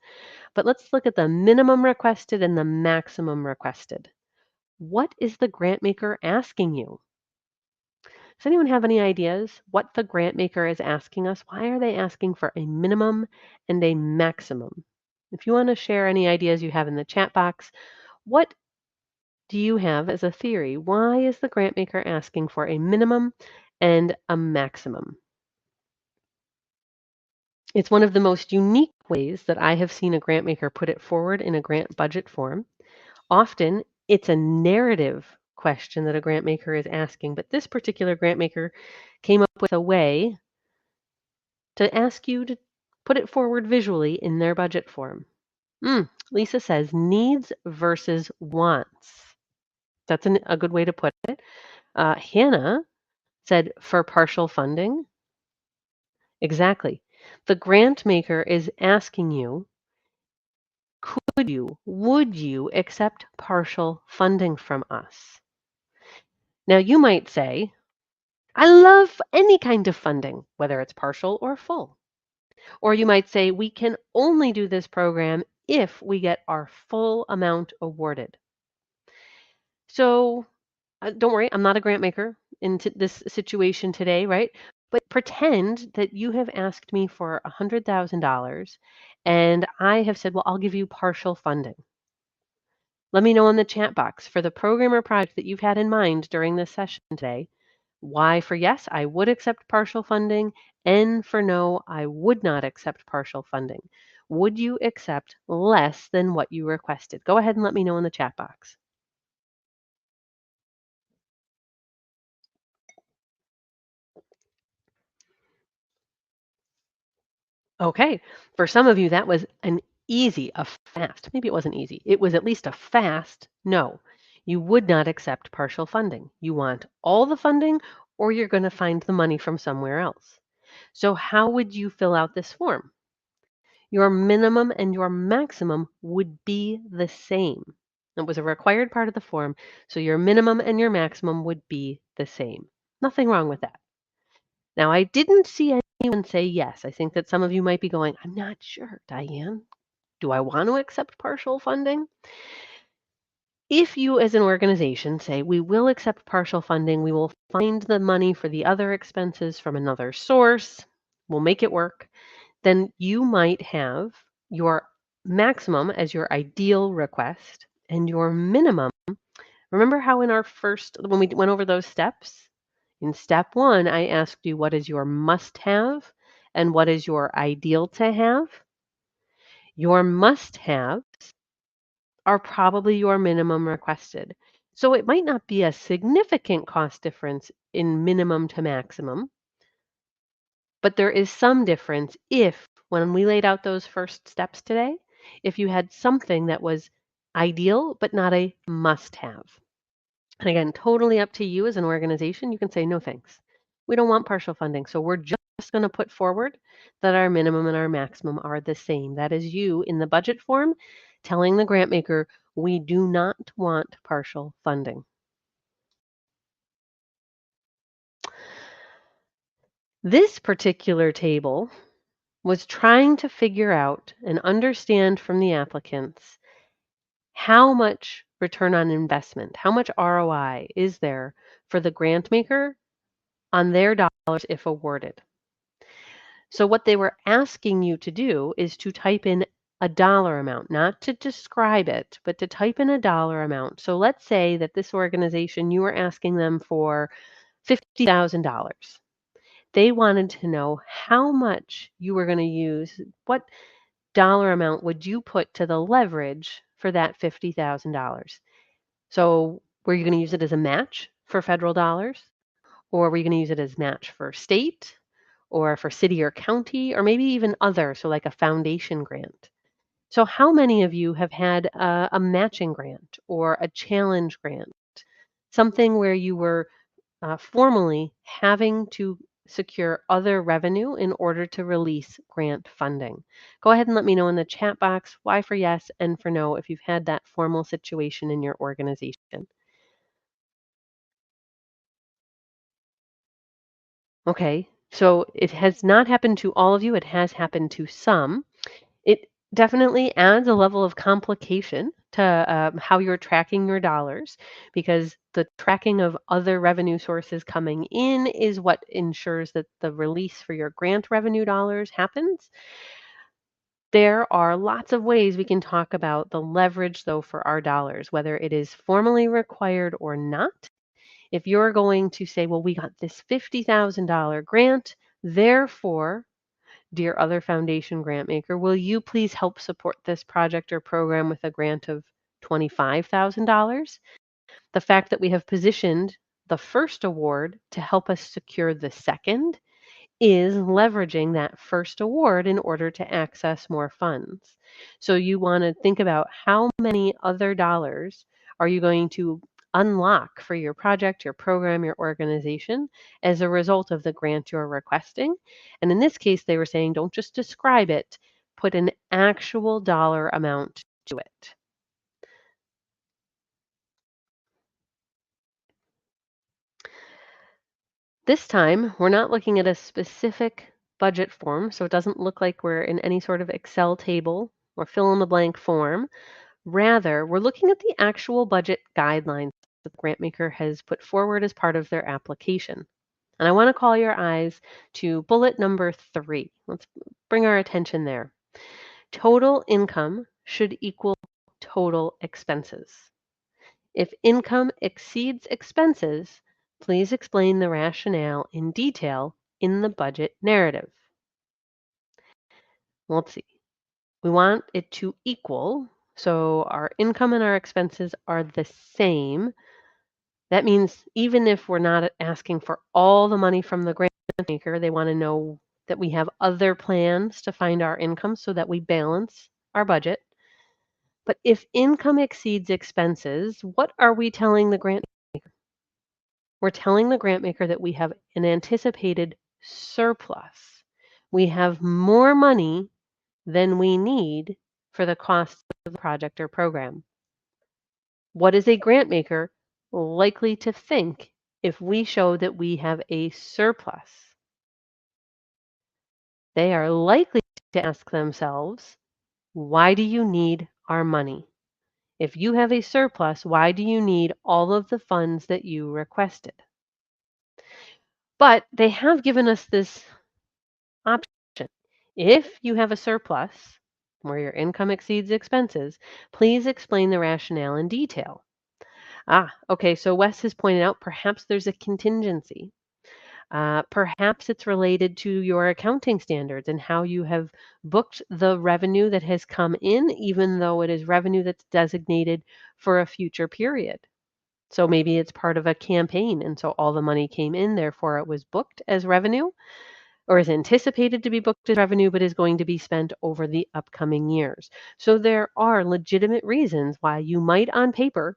But let's look at the minimum requested and the maximum requested. What is the grant maker asking you? Does anyone have any ideas what the grant maker is asking us? Why are they asking for a minimum and a maximum? If you want to share any ideas you have in the chat box, what do you have as a theory? Why is the grant maker asking for a minimum and a maximum? It's one of the most unique ways that I have seen a grant maker put it forward in a grant budget form. Often it's a narrative question that a grant maker is asking, but this particular grant maker came up with a way to ask you to put it forward visually in their budget form. Lisa says needs versus wants. That's a good way to put it. Hannah said for partial funding. Exactly. The grant maker is asking you, would you accept partial funding from us? Now you might say, I love any kind of funding, whether it's partial or full. Or you might say, we can only do this program if we get our full amount awarded. So don't worry, I'm not a grant maker in this situation today, right? But pretend that you have asked me for $100,000 and I have said, well, I'll give you partial funding. Let me know in the chat box for the program or project that you've had in mind during this session today. Why for yes, I would accept partial funding, and for no, I would not accept partial funding. Would you accept less than what you requested? Go ahead and let me know in the chat box. Okay, for some of you, that was a fast, maybe it wasn't easy. It was at least a fast no. You would not accept partial funding. You want all the funding, or you're going to find the money from somewhere else. So how would you fill out this form? Your minimum and your maximum would be the same. It was a required part of the form, so your minimum and your maximum would be the same. Nothing wrong with that. Now, I didn't see anyone say yes. I think that some of you might be going, I'm not sure, Diane. Do I want to accept partial funding? If you as an organization say, we will accept partial funding, we will find the money for the other expenses from another source, we'll make it work, then you might have your maximum as your ideal request and your minimum. Remember how when we went over those steps? In step 1, I asked you what is your must have and what is your ideal to have. Your must have are probably your minimum requested. So it might not be a significant cost difference in minimum to maximum, but there is some difference if, when we laid out those first steps today, if you had something that was ideal but not a must have. And again, totally up to you as an organization. You can say, no thanks. We don't want partial funding. So we're just going to put forward that our minimum and our maximum are the same. That is you in the budget form telling the grant maker, we do not want partial funding. This particular table was trying to figure out and understand from the applicants how much return on investment, how much ROI is there for the grant maker on their dollars if awarded. So what they were asking you to do is to type in a dollar amount, not to describe it, but to type in a dollar amount. So let's say that this organization, you were asking them for $50,000. They wanted to know how much you were going to use, what dollar amount would you put to the leverage for that $50,000? So were you going to use it as a match for federal dollars? Or were you going to use it as match for state or for city or county or maybe even other, so like a foundation grant? So how many of you have had a matching grant or a challenge grant, something where you were formally having to secure other revenue in order to release grant funding? Go ahead and let me know in the chat box why for yes and for no if you've had that formal situation in your organization. Okay, so it has not happened to all of you. It has happened to some. It definitely adds a level of complication to how you're tracking your dollars because the tracking of other revenue sources coming in is what ensures that the release for your grant revenue dollars happens. There are lots of ways we can talk about the leverage, though, for our dollars, whether it is formally required or not. If you're going to say, well, we got this $50,000 grant, therefore, dear other foundation grant maker, will you please help support this project or program with a grant of $25,000? The fact that we have positioned the first award to help us secure the second is leveraging that first award in order to access more funds. So you want to think about how many other dollars are you going to unlock for your project, your program, your organization as a result of the grant you're requesting. And in this case, they were saying don't just describe it, put an actual dollar amount to it. This time, we're not looking at a specific budget form, so it doesn't look like we're in any sort of Excel table or fill in the blank form. Rather, we're looking at the actual budget guidelines that the grantmaker has put forward as part of their application. And I want to call your eyes to bullet number 3. Let's bring our attention there. Total income should equal total expenses. If income exceeds expenses, please explain the rationale in detail in the budget narrative. Well, let's see. We want it to equal, so our income and our expenses are the same. That means even if we're not asking for all the money from the grant maker, they want to know that we have other plans to find our income so that we balance our budget. But if income exceeds expenses, what are we telling the grant maker? We're telling the grant maker that we have an anticipated surplus. We have more money than we need for the cost of the project or program. What is a grant maker likely to think if we show that we have a surplus? They are likely to ask themselves, why do you need our money? If you have a surplus, why do you need all of the funds that you requested? But they have given us this option. If you have a surplus where your income exceeds expenses, please explain the rationale in detail. Okay, so Wes has pointed out perhaps there's a contingency. Perhaps it's related to your accounting standards and how you have booked the revenue that has come in, even though it is revenue that's designated for a future period. So maybe it's part of a campaign, and so all the money came in, therefore it was booked as revenue, or is anticipated to be booked as revenue, but is going to be spent over the upcoming years. So there are legitimate reasons why you might, on paper,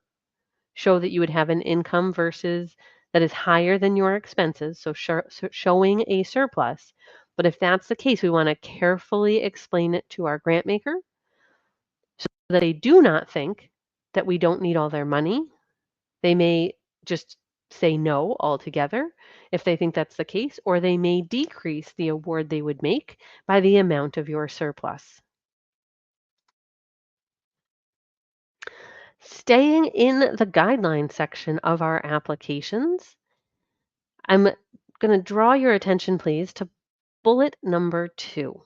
show that you would have an income versus that is higher than your expenses, so showing a surplus. But if that's the case, we want to carefully explain it to our grant maker so that they do not think that we don't need all their money. They may just say no altogether if they think that's the case, or they may decrease the award they would make by the amount of your surplus. Staying in the guideline section of our applications, I'm going to draw your attention, please, to bullet number 2.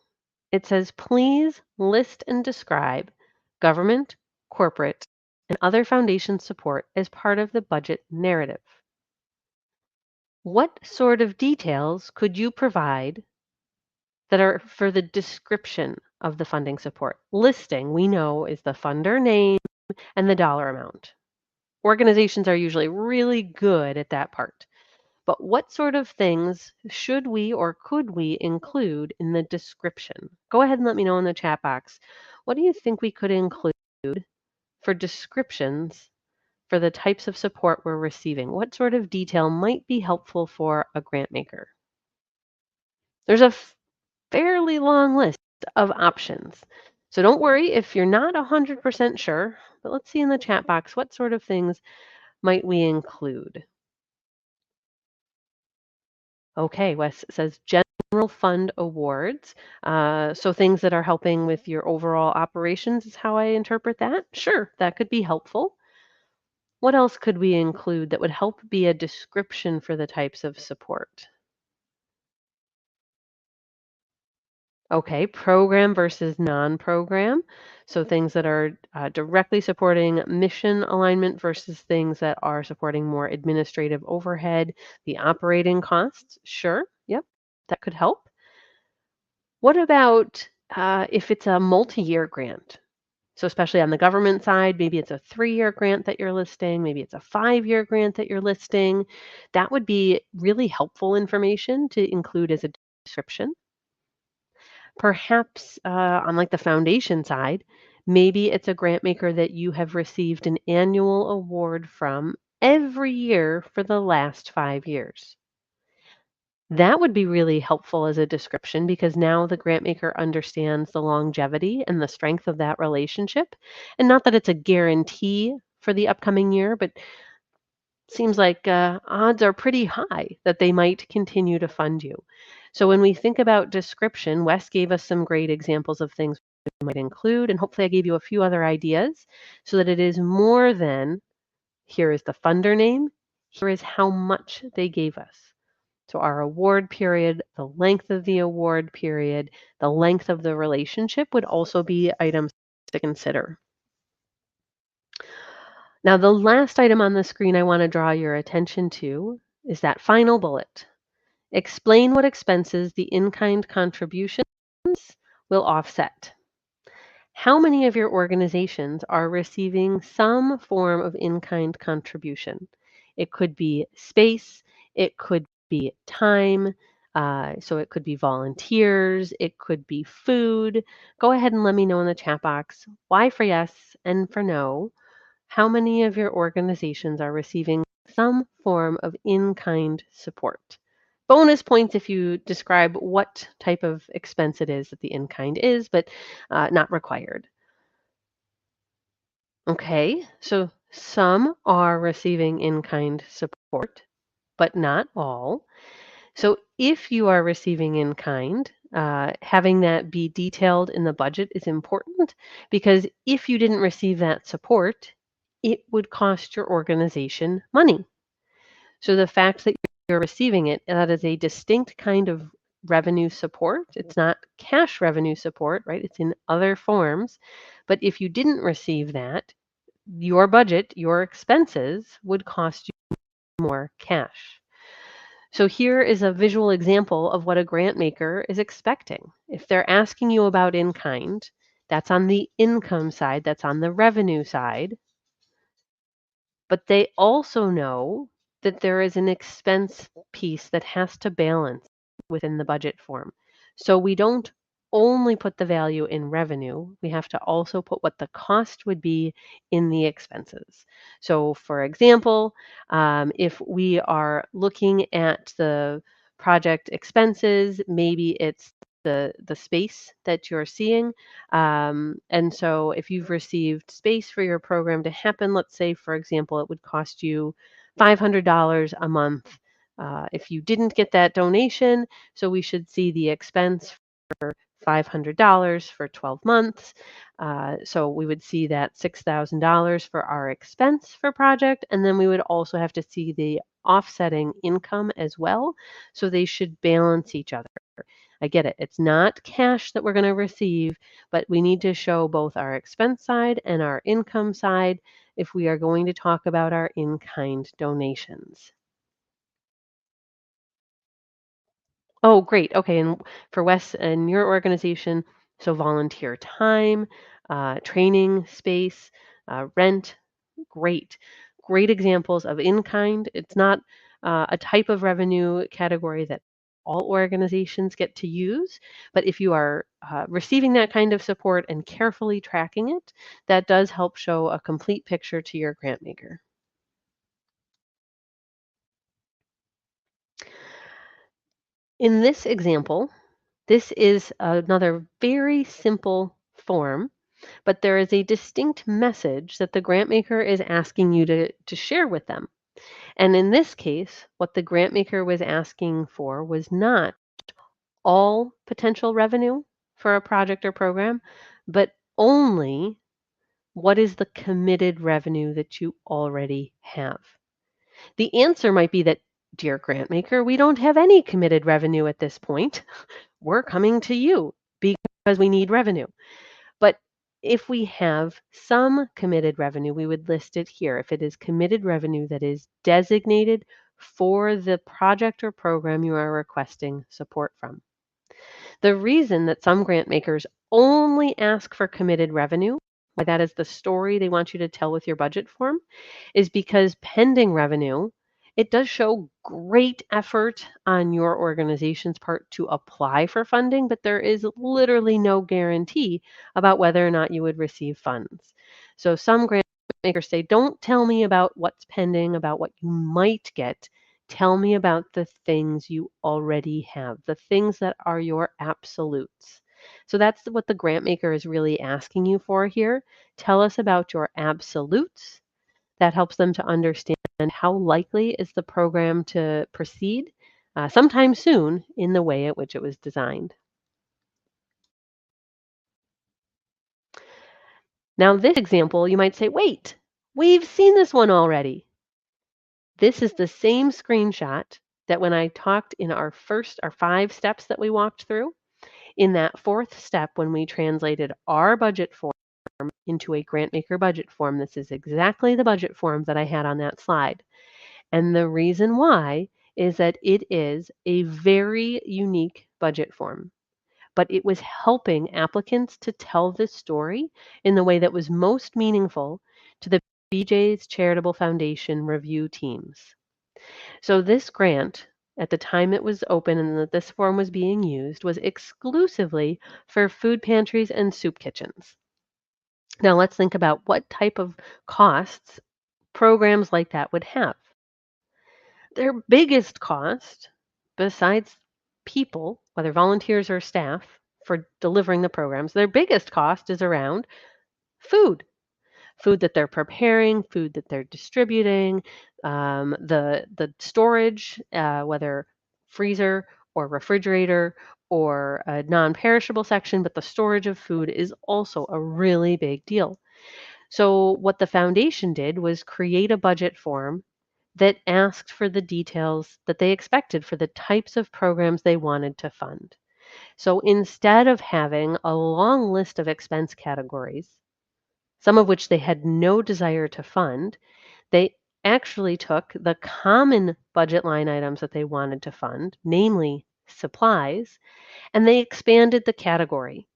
It says, please list and describe government, corporate, and other foundation support as part of the budget narrative. What sort of details could you provide that are for the description of the funding support? Listing, we know, is the funder name and the dollar amount. Organizations are usually really good at that part. But what sort of things should we or could we include in the description? Go ahead and let me know in the chat box. What do you think we could include for descriptions for the types of support we're receiving? What sort of detail might be helpful for a grant maker? There's a fairly long list of options. So don't worry if you're not 100% sure, but let's see in the chat box, what sort of things might we include? Okay, Wes says general fund awards. So things that are helping with your overall operations is how I interpret that. Sure, that could be helpful. What else could we include that would help be a description for the types of support? Okay, program versus non-program. So things that are directly supporting mission alignment versus things that are supporting more administrative overhead, the operating costs. Sure, yep, that could help. What about if it's a multi-year grant? So especially on the government side, maybe it's a 3-year grant that you're listing, maybe it's a 5-year grant that you're listing. That would be really helpful information to include as a description. Perhaps on like the foundation side, maybe it's a grant maker that you have received an annual award from every year for the last 5 years. That would be really helpful as a description because now the grant maker understands the longevity and the strength of that relationship. And not that it's a guarantee for the upcoming year, but seems like odds are pretty high that they might continue to fund you. So when we think about description, Wes gave us some great examples of things we might include, and hopefully I gave you a few other ideas so that it is more than here is the funder name, here is how much they gave us. So our award period, the length of the award period, the length of the relationship would also be items to consider. Now, the last item on the screen I want to draw your attention to is that final bullet. Explain what expenses the in-kind contributions will offset. How many of your organizations are receiving some form of in-kind contribution? It could be space, it could be time, So it could be volunteers, it could be food. Go ahead and let me know in the chat box why for yes and for no. How many of your organizations are receiving some form of in-kind support? Bonus points if you describe what type of expense it is that the in-kind is, but not required. Okay, so some are receiving in-kind support, but not all. So if you are receiving in kind, having that be detailed in the budget is important because if you didn't receive that support, it would cost your organization money. So the fact that you're receiving it, that is a distinct kind of revenue support. It's not cash revenue support, right? It's in other forms. But if you didn't receive that, your budget, your expenses would cost you more cash. So here is a visual example of what a grant maker is expecting. If they're asking you about in kind, that's on the income side, that's on the revenue side. But they also know that there is an expense piece that has to balance within the budget form. So we don't only put the value in revenue, we have to also put what the cost would be in the expenses. So for example, if we are looking at the project expenses, maybe it's the space that you're seeing. And so if you've received space for your program to happen, let's say, for example, it would cost you $500 a month if you didn't get that donation. So we should see the expense for $500 for 12 months. So we would see that $6,000 for our expense for project. And then we would also have to see the offsetting income as well. So they should balance each other. I get it. It's not cash that we're going to receive, but we need to show both our expense side and our income side if we are going to talk about our in-kind donations. Oh, great. Okay. And for Wes and your organization, so volunteer time, training space, rent, great. Great examples of in kind. It's not a type of revenue category that all organizations get to use, but if you are receiving that kind of support and carefully tracking it, that does help show a complete picture to your grant maker. In this example, this is another very simple form, but there is a distinct message that the grant maker is asking you to share with them. And in this case, what the grant maker was asking for was not all potential revenue for a project or program, but only what is the committed revenue that you already have. The answer might be that, dear grant maker, we don't have any committed revenue at this point. We're coming to you because we need revenue. But if we have some committed revenue, we would list it here. If it is committed revenue that is designated for the project or program you are requesting support from. The reason that some grant makers only ask for committed revenue, why that is the story they want you to tell with your budget form, is because pending revenue, it does show great effort on your organization's part to apply for funding, but there is literally no guarantee about whether or not you would receive funds. So some grant makers say, don't tell me about what's pending, about what you might get. Tell me about the things you already have, the things that are your absolutes. So that's what the grant maker is really asking you for here. Tell us about your absolutes. That helps them to understand how likely is the program to proceed sometime soon in the way at which it was designed. Now, this example, you might say, wait, we've seen this one already. This is the same screenshot that when I talked in our 5 steps that we walked through, in that 4th step when we translated our budget form into a grant maker budget form, this is exactly the budget form that I had on that slide. And the reason why is that it is a very unique budget form, but it was helping applicants to tell this story in the way that was most meaningful to the BJ's Charitable Foundation review teams. So this grant, at the time it was open and that this form was being used was exclusively for food pantries and soup kitchens. Now let's think about what type of costs programs like that would have. Their biggest cost, besides people, whether volunteers or staff, for delivering the programs, their biggest cost is around food. Food that they're preparing, food that they're distributing, the storage, whether freezer or refrigerator or a non-perishable section, but the storage of food is also a really big deal. So what the foundation did was create a budget form that asked for the details that they expected for the types of programs they wanted to fund. So instead of having a long list of expense categories, some of which they had no desire to fund, they actually took the common budget line items that they wanted to fund, namely supplies, and they expanded the category.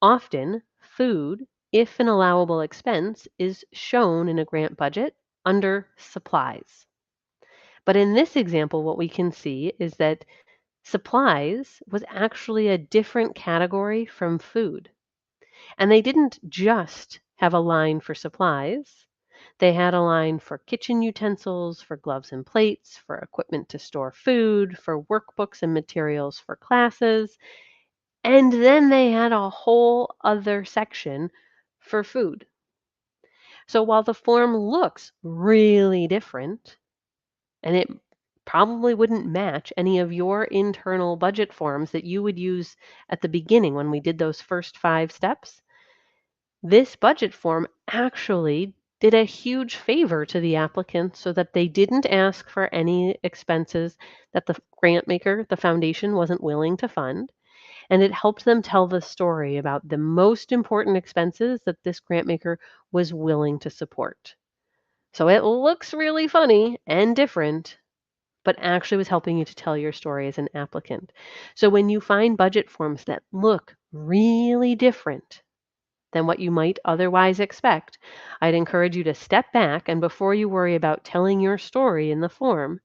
Often, food, if an allowable expense, is shown in a grant budget under supplies. But in this example, what we can see is that supplies was actually a different category from food. And they didn't just have a line for supplies. They had a line for kitchen utensils, for gloves and plates, for equipment to store food, for workbooks and materials for classes. And then they had a whole other section for food. So while the form looks really different, and it probably wouldn't match any of your internal budget forms that you would use at the beginning when we did those first 5 steps, this budget form actually did a huge favor to the applicant so that they didn't ask for any expenses that the grant maker, the foundation, wasn't willing to fund. And it helped them tell the story about the most important expenses that this grant maker was willing to support. So it looks really funny and different, but actually was helping you to tell your story as an applicant. So when you find budget forms that look really different than what you might otherwise expect, I'd encourage you to step back and before you worry about telling your story in the form,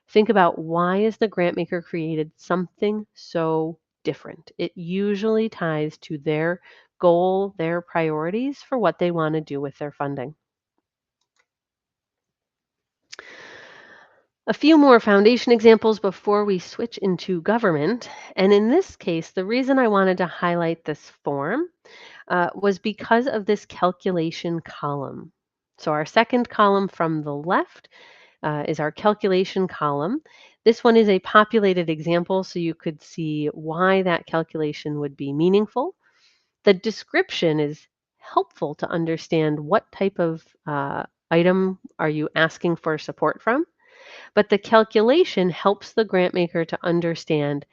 think about why is the grant maker created something so different. It usually ties to their goal, their priorities for what they want to do with their funding. A few more foundation examples before we switch into government. And in this case, the reason I wanted to highlight this form was because of this calculation column. So our second column from the left is our calculation column. This one is a populated example, so you could see why that calculation would be meaningful. The description is helpful to understand what type of item are you asking for support from. But the calculation helps the grant maker to understand,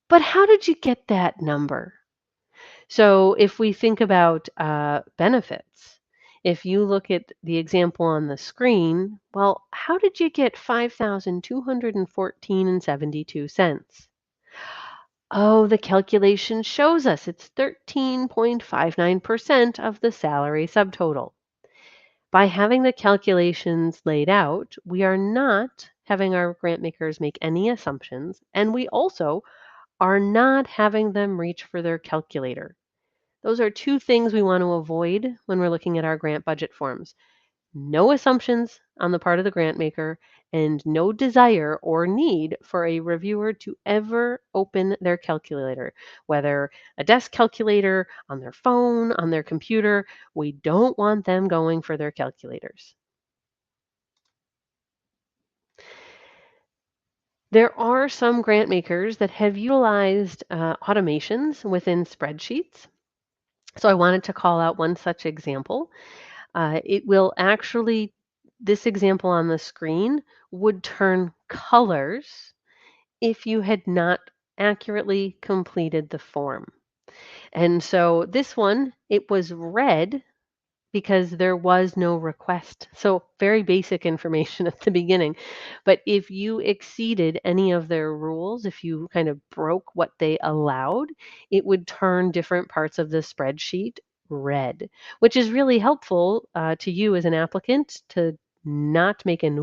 but how did you get that number? So if we think about benefits, if you look at the example on the screen, well, how did you get 5,214 and 72 cents? Oh, the calculation shows us it's 13.59% of the salary subtotal. By having the calculations laid out, we are not having our grant makers make any assumptions, and we also are not having them reach for their calculator. Those are two things we want to avoid when we're looking at our grant budget forms. No assumptions on the part of the grant maker and no desire or need for a reviewer to ever open their calculator, whether a desk calculator, on their phone, on their computer. We don't want them going for their calculators. There are some grant makers that have utilized automations within spreadsheets. So I wanted to call out one such example. It will actually, this example on the screen would turn colors if you had not accurately completed the form. And so this one, it was red because there was no request. So very basic information at the beginning. But if you exceeded any of their rules, if you kind of broke what they allowed, it would turn different parts of the spreadsheet red, which is really helpful to you as an applicant to not make an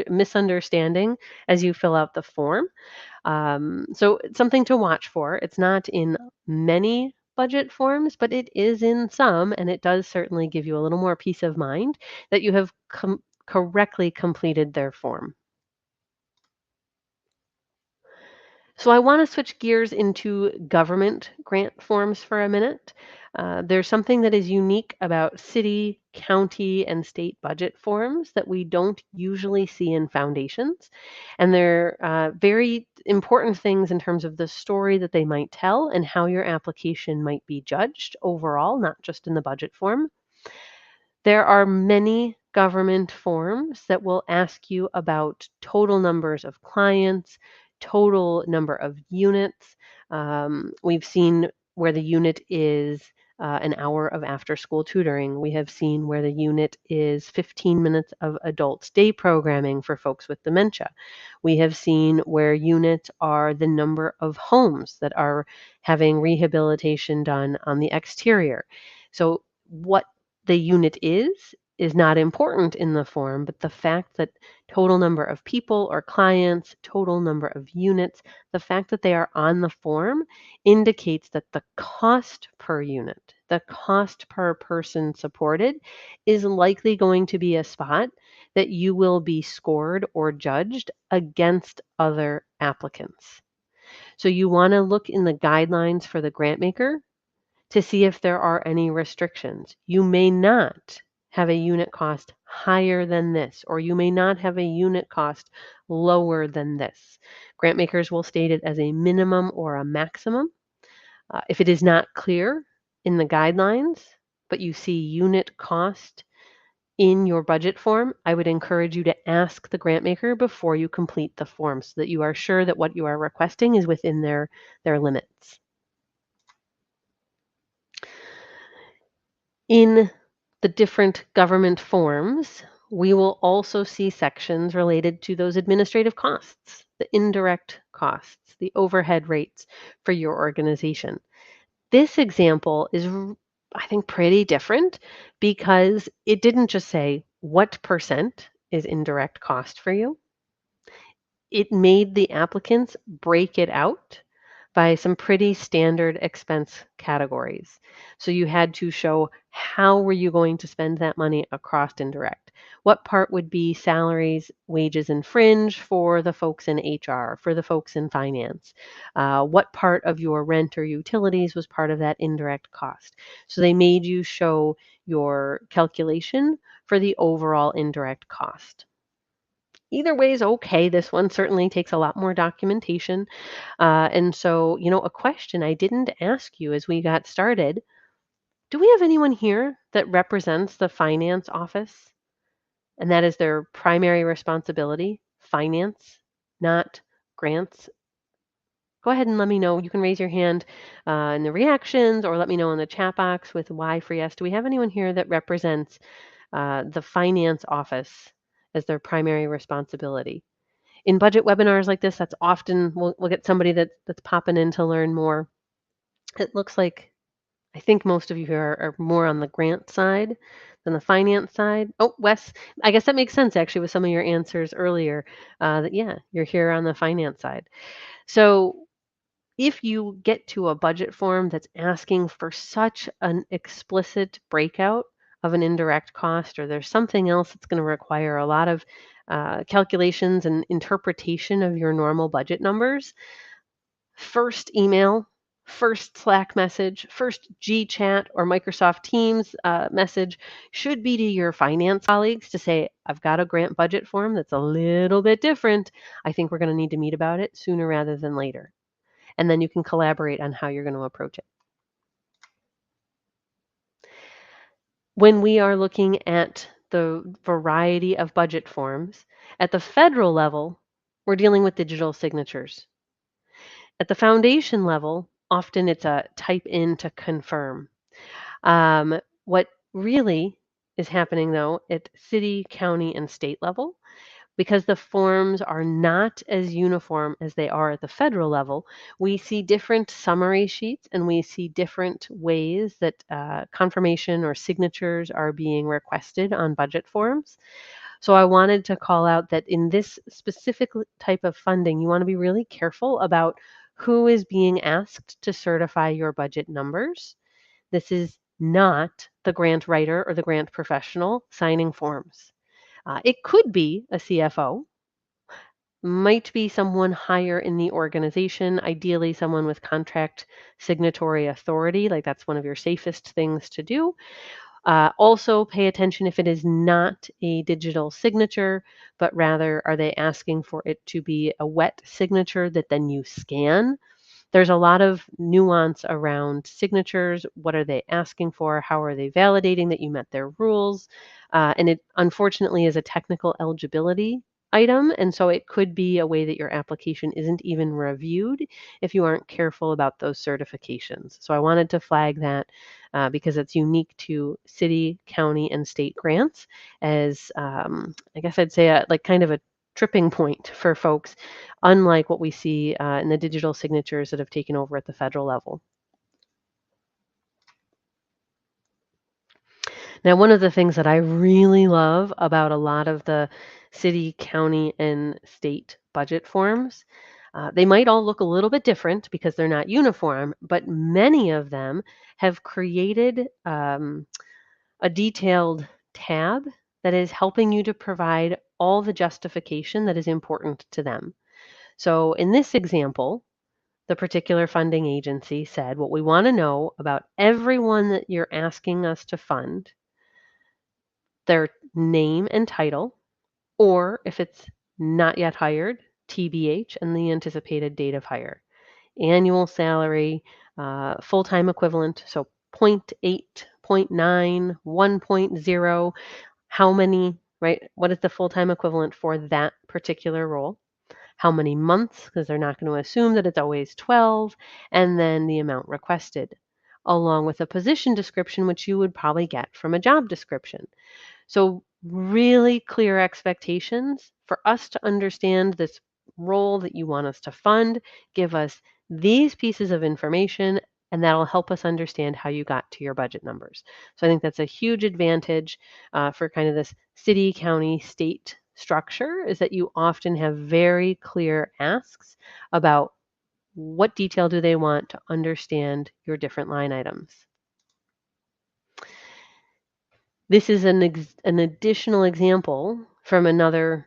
misunderstanding as you fill out the form. So it's something to watch for. It's not in many budget forms, but it is in some, and it does certainly give you a little more peace of mind that you have correctly completed their form. So I want to switch gears into government grant forms for a minute. There's something that is unique about city, county, and state budget forms that we don't usually see in foundations. And they're very important things in terms of the story that they might tell and how your application might be judged overall, not just in the budget form. There are many government forms that will ask you about total numbers of clients, total number of units. We've seen where the unit is an hour of after school tutoring. We have seen where the unit is 15 minutes of adult day programming for folks with dementia. We have seen where units are the number of homes that are having rehabilitation done on the exterior. So what the unit is not important in the form, but the fact that total number of people or clients, total number of units, the fact that they are on the form indicates that the cost per unit, the cost per person supported, is likely going to be a spot that you will be scored or judged against other applicants. So you want to look in the guidelines for the grant maker to see if there are any restrictions. You may not have a unit cost higher than this, or you may not have a unit cost lower than this. Grant makers will state it as a minimum or a maximum. If it is not clear in the guidelines, but you see unit cost in your budget form, I would encourage you to ask the grant maker before you complete the form so that you are sure that what you are requesting is within their limits. In the different government forms, we will also see sections related to those administrative costs, the indirect costs, the overhead rates for your organization. This example is, I think, pretty different because it didn't just say what percent is indirect cost for you. It made the applicants break it out by some pretty standard expense categories. So you had to show how were you going to spend that money across indirect. What part would be salaries, wages, and fringe for the folks in HR, for the folks in finance? What part of your rent or utilities was part of that indirect cost? So they made you show your calculation for the overall indirect cost. Either way is okay. This one certainly takes a lot more documentation. And so, a question I didn't ask you as we got started, do we have anyone here that represents the finance office? And that is their primary responsibility, finance, not grants. Go ahead and let me know. You can raise your hand in the reactions or let me know in the chat box with Y for yes. Do we have anyone here that represents the finance office as their primary responsibility? In budget webinars like this, that's often we'll get somebody that's popping in to learn more. It looks like I think most of you here are more on the grant side than the finance side. Oh, Wes, I guess that makes sense actually with some of your answers earlier. That yeah, you're here on the finance side. So if you get to a budget form that's asking for such an explicit breakout of an indirect cost, or there's something else that's going to require a lot of calculations and interpretation of your normal budget numbers, first email, first Slack message, first GChat or Microsoft Teams message should be to your finance colleagues to say, I've got a grant budget form that's a little bit different. I think we're going to need to meet about it sooner rather than later. And then you can collaborate on how you're going to approach it. When we are looking at the variety of budget forms, at the federal level, we're dealing with digital signatures. At the foundation level, often it's a type in to confirm. What really is happening though at city, county, and state level, Because the forms are not as uniform as they are at the federal level, we see different summary sheets and we see different ways that confirmation or signatures are being requested on budget forms. So I wanted to call out that in this specific type of funding, you want to be really careful about who is being asked to certify your budget numbers. This is not the grant writer or the grant professional signing forms. It could be a CFO, might be someone higher in the organization, ideally someone with contract signatory authority, like that's one of your safest things to do. Also pay attention if it is not a digital signature, but rather are they asking for it to be a wet signature that then you scan? There's a lot of nuance around signatures. What are they asking for? How are they validating that you met their rules? And it unfortunately is a technical eligibility item. And so it could be a way that your application isn't even reviewed if you aren't careful about those certifications. So I wanted to flag that because it's unique to city, county, and state grants as I guess I'd say like kind of a tripping point for folks, unlike what we see in the digital signatures that have taken over at the federal level. Now, one of the things that I really love about a lot of the city, county, and state budget forms, they might all look a little bit different because they're not uniform, but many of them have created a detailed tab that is helping you to provide all the justification that is important to them. So in this example, the particular funding agency said, what we want to know about everyone that you're asking us to fund, their name and title, or if it's not yet hired, TBH and the anticipated date of hire, annual salary, full-time equivalent, so 0.8, 0.9, 1.0, how many, right? What is the full-time equivalent for that particular role? How many months, because they're not going to assume that it's always 12, and then the amount requested, along with a position description, which you would probably get from a job description. So really clear expectations for us to understand this role that you want us to fund. Give us these pieces of information, and that'll help us understand how you got to your budget numbers. So I think that's a huge advantage for kind of this city, county, state structure, is that you often have very clear asks about what detail do they want to understand your different line items. This is an additional example from another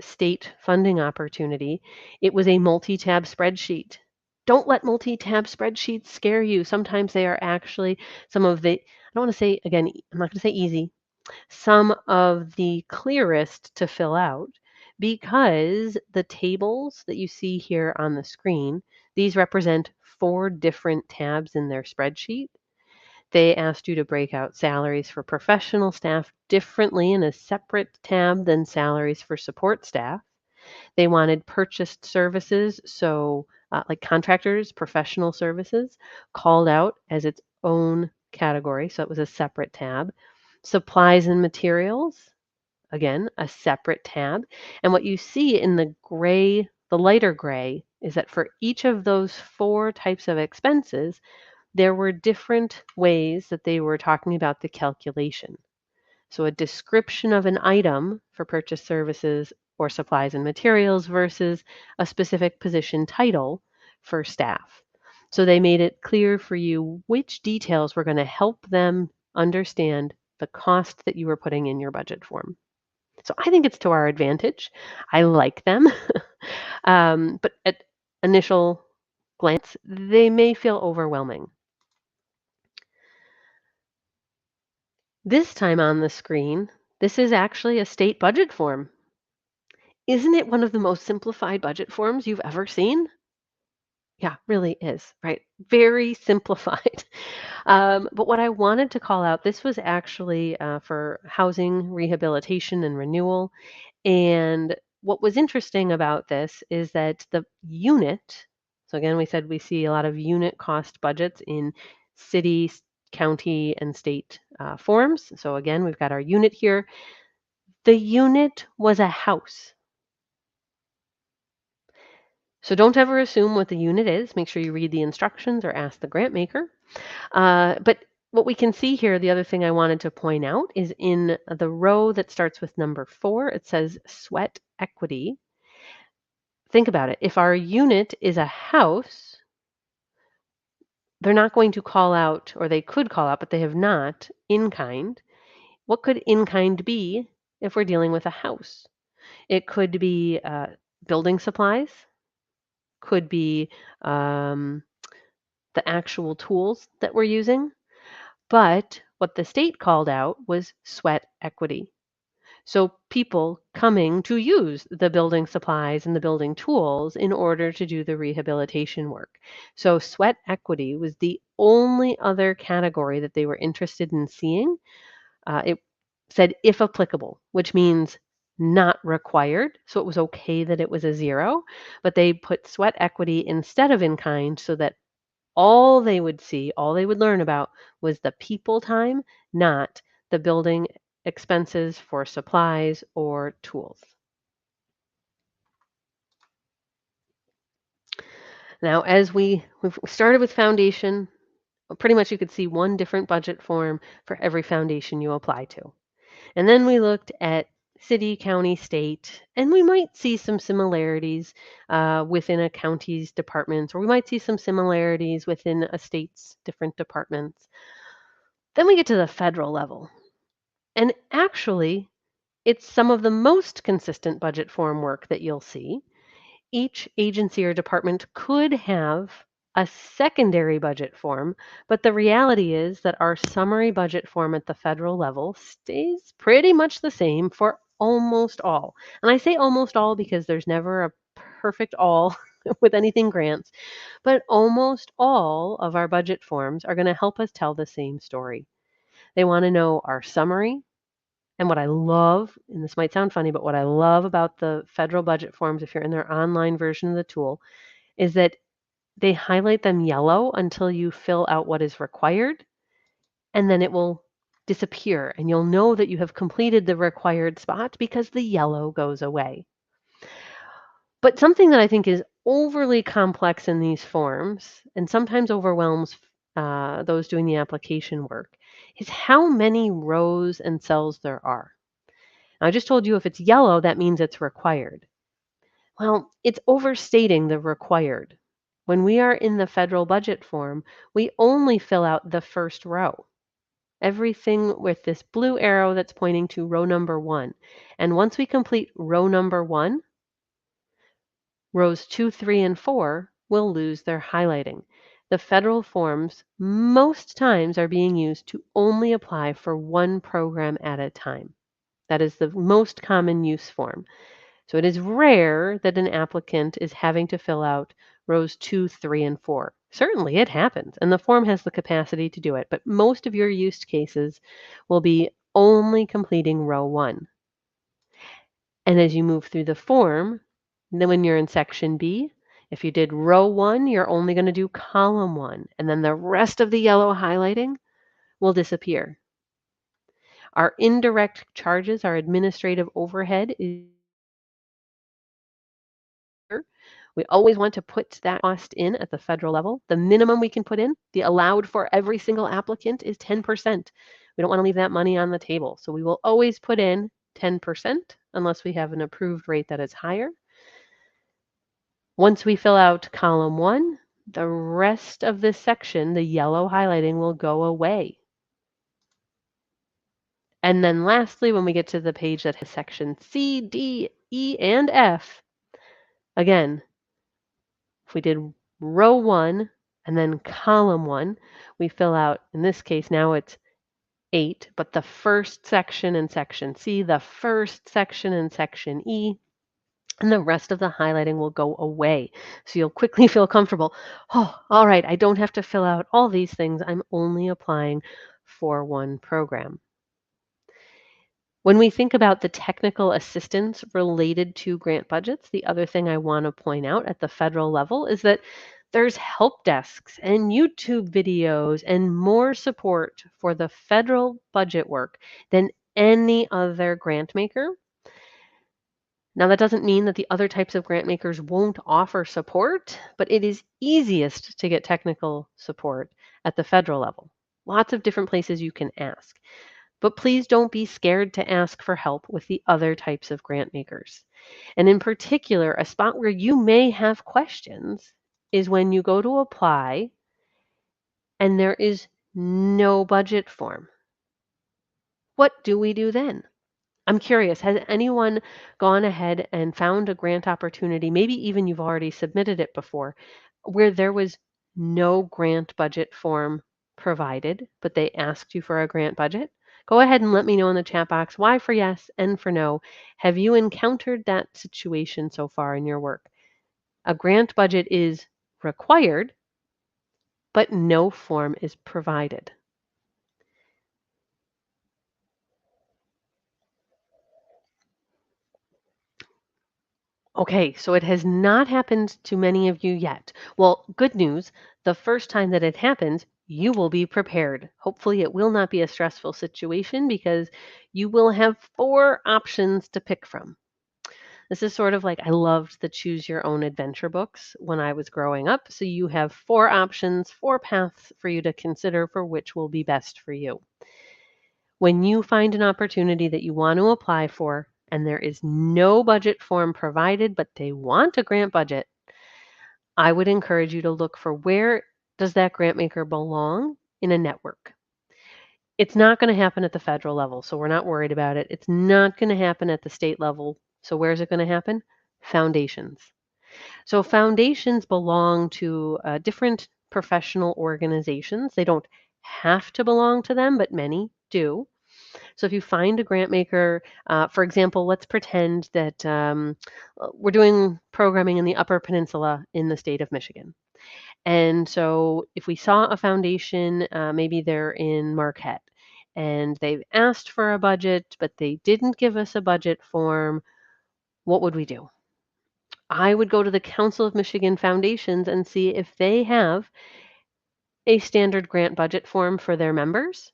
state funding opportunity. It was a multi-tab spreadsheet. Don't let multi-tab spreadsheets scare you. Sometimes they are actually some of the, I don't want to say, again, I'm not going to say easy, some of the clearest to fill out because the tables that you see here on the screen, these represent 4 different tabs in their spreadsheet. They asked you to break out salaries for professional staff differently in a separate tab than salaries for support staff. They wanted purchased services, so like contractors, professional services, called out as its own category, so it was a separate tab. Supplies and materials, again, a separate tab. And what you see in the gray, the lighter gray, is that for each of those 4 types of expenses, there were different ways that they were talking about the calculation. So a description of an item for purchase services or supplies and materials versus a specific position title for staff. So they made it clear for you which details were going to help them understand the cost that you were putting in your budget form. So I think it's to our advantage. I like them. But at initial glance, they may feel overwhelming. This time on the screen, this is actually a state budget form. Isn't it one of the most simplified budget forms you've ever seen? Yeah, really is, right? Very simplified. But what I wanted to call out, this was actually for housing rehabilitation and renewal. And what was interesting about this is that the unit, so again, we said we see a lot of unit cost budgets in city, county, and state forms. So again, we've got our unit here. The unit was a house. So don't ever assume what the unit is. Make sure you read the instructions or ask the grant maker. But what we can see here, the other thing I wanted to point out is in the row that starts with number 4, it says sweat equity. Think about it. If our unit is a house, they're not going to call out, or they could call out, but they have not, in kind. What could in kind be if we're dealing with a house? It could be building supplies, could be the actual tools that we're using. But what the state called out was sweat equity. So people coming to use the building supplies and the building tools in order to do the rehabilitation work. So sweat equity was the only other category that they were interested in seeing. It said if applicable, which means not required. So it was okay that it was a 0, but they put sweat equity instead of in kind so that all they would see, all they would learn about was the people time, not the building expenses for supplies or tools. Now, as we've started with foundation, pretty much you could see one different budget form for every foundation you apply to. And then we looked at city, county, state, and we might see some similarities within a county's departments, or we might see some similarities within a state's different departments. Then we get to the federal level. And actually, it's some of the most consistent budget form work that you'll see. Each agency or department could have a secondary budget form, but the reality is that our summary budget form at the federal level stays pretty much the same for almost all. And I say almost all because there's never a perfect all with anything grants, but almost all of our budget forms are going to help us tell the same story. They want to know our summary. And what I love, and this might sound funny, but what I love about the federal budget forms, if you're in their online version of the tool, is that they highlight them yellow until you fill out what is required, and then it will disappear. And you'll know that you have completed the required spot because the yellow goes away. But something that I think is overly complex in these forms and sometimes overwhelms those doing the application work is how many rows and cells there are. I just told you if it's yellow, that means it's required. Well, it's overstating the required. When we are in the federal budget form, we only fill out the first row. Everything with this blue arrow that's pointing to row number 1. And once we complete row number 1, rows 2, 3, and 4 will lose their highlighting. The federal forms most times are being used to only apply for one program at a time. That is the most common use form. So it is rare that an applicant is having to fill out rows 2, 3, and 4. Certainly it happens, and the form has the capacity to do it, but most of your use cases will be only completing row 1. And as you move through the form, then when you're in section B, if you did row 1, you're only going to do column 1, and then the rest of the yellow highlighting will disappear. Our indirect charges, our administrative overhead is we always want to put that cost in at the federal level. The minimum we can put in, the allowed for every single applicant is 10%. We don't want to leave that money on the table. So we will always put in 10% unless we have an approved rate that is higher. Once we fill out column 1, the rest of this section, the yellow highlighting, will go away. And then lastly, when we get to the page that has section C, D, E, and F, again, if we did row 1 and then column 1, we fill out, in this case now it's 8, but the first section in section C, the first section in section E, and the rest of the highlighting will go away. So you'll quickly feel comfortable. Oh, all right, I don't have to fill out all these things. I'm only applying for one program. When we think about the technical assistance related to grant budgets, the other thing I want to point out at the federal level is that there's help desks and YouTube videos and more support for the federal budget work than any other grant maker. Now, that doesn't mean that the other types of grant makers won't offer support, but it is easiest to get technical support at the federal level. Lots of different places you can ask. But please don't be scared to ask for help with the other types of grant makers. And in particular, a spot where you may have questions is when you go to apply and there is no budget form. What do we do then? I'm curious, has anyone gone ahead and found a grant opportunity, maybe even you've already submitted it before, where there was no grant budget form provided, but they asked you for a grant budget? Go ahead and let me know in the chat box why for yes and for no. Have you encountered that situation so far in your work? A grant budget is required, but no form is provided. Okay, so it has not happened to many of you yet. Well, good news, the first time that it happens, you will be prepared. Hopefully, it will not be a stressful situation because you will have 4 options to pick from. This is sort of like I loved the choose your own adventure books when I was growing up. So you have 4 options, 4 paths for you to consider for which will be best for you. When you find an opportunity that you want to apply for and there is no budget form provided, but they want a grant budget, I would encourage you to look for where does that grant maker belong in a network. It's not going to happen at the federal level, so we're not worried about it. It's not going to happen at the state level. So where is it going to happen? Foundations. So foundations belong to different professional organizations. They don't have to belong to them, but many do. So if you find a grant maker, for example, let's pretend that we're doing programming in the Upper Peninsula in the state of Michigan. And so if we saw a foundation, maybe they're in Marquette, and they've asked for a budget, but they didn't give us a budget form, what would we do? I would go to the Council of Michigan Foundations and see if they have a standard grant budget form for their members.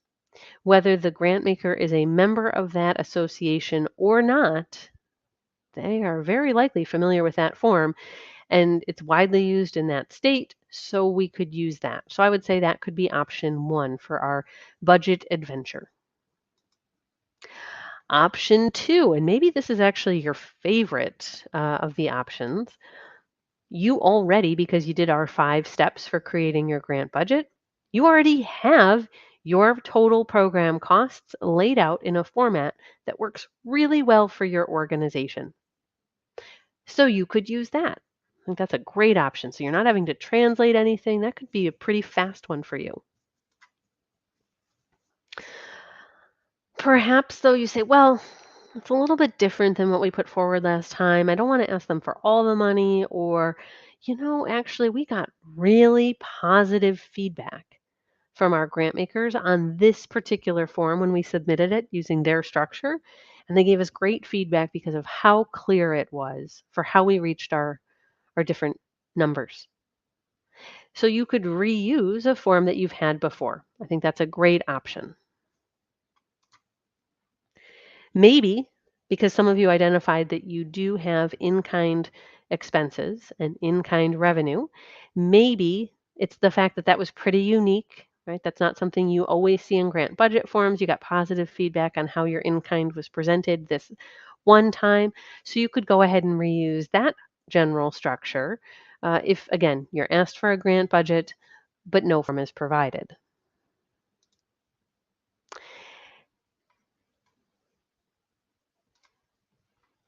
Whether the grant maker is a member of that association or not, they are very likely familiar with that form and it's widely used in that state, so we could use that. So I would say that could be option 1 for our budget adventure. Option 2, and maybe this is actually your favorite of the options, you already, because you did our 5 steps for creating your grant budget, you already have your total program costs laid out in a format that works really well for your organization. So you could use that. I think that's a great option. So you're not having to translate anything. That could be a pretty fast one for you. Perhaps, though, you say, well, it's a little bit different than what we put forward last time. I don't want to ask them for all the money, or, actually, we got really positive feedback from our grant makers on this particular form when we submitted it using their structure. And they gave us great feedback because of how clear it was for how we reached our different numbers. So you could reuse a form that you've had before. I think that's a great option. Maybe because some of you identified that you do have in-kind expenses and in-kind revenue, maybe it's the fact that that was pretty unique, right? That's not something you always see in grant budget forms. You got positive feedback on how your in-kind was presented this one time. So you could go ahead and reuse that general structure if, again, you're asked for a grant budget, but no form is provided.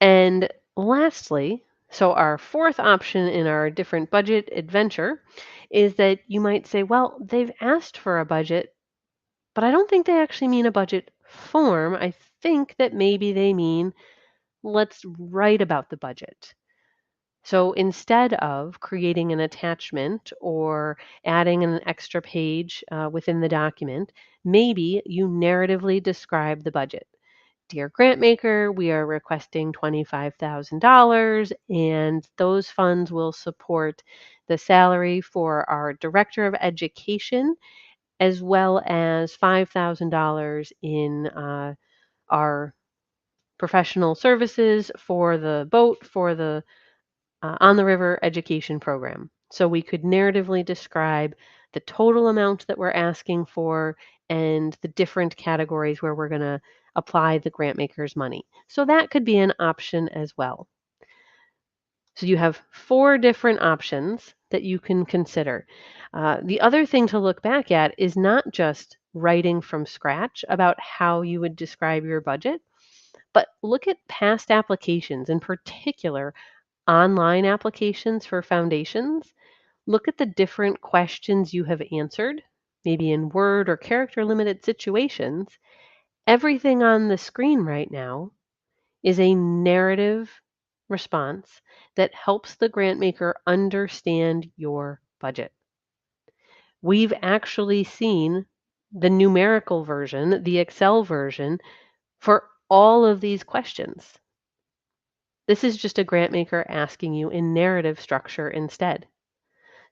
And lastly, so our 4th option in our different budget adventure is that you might say, well, they've asked for a budget, but I don't think they actually mean a budget form. I think that maybe they mean let's write about the budget. So instead of creating an attachment or adding an extra page within the document, maybe you narratively describe the budget. Dear grantmaker, we are requesting $25,000 and those funds will support the salary for our director of education as well as $5,000 in our professional services for the boat, for the on the river education program. So we could narratively describe the total amount that we're asking for and the different categories where we're going to apply the grant maker's money. So that could be an option as well. So you have 4 different options that you can consider. The other thing to look back at is not just writing from scratch about how you would describe your budget, but look at past applications, in particular online applications for foundations. Look at the different questions you have answered, maybe in word or character limited situations. Everything on the screen right now is a narrative response that helps the grant maker understand your budget. We've actually seen the numerical version, the Excel version, for all of these questions. This is just a grant maker asking you in narrative structure instead.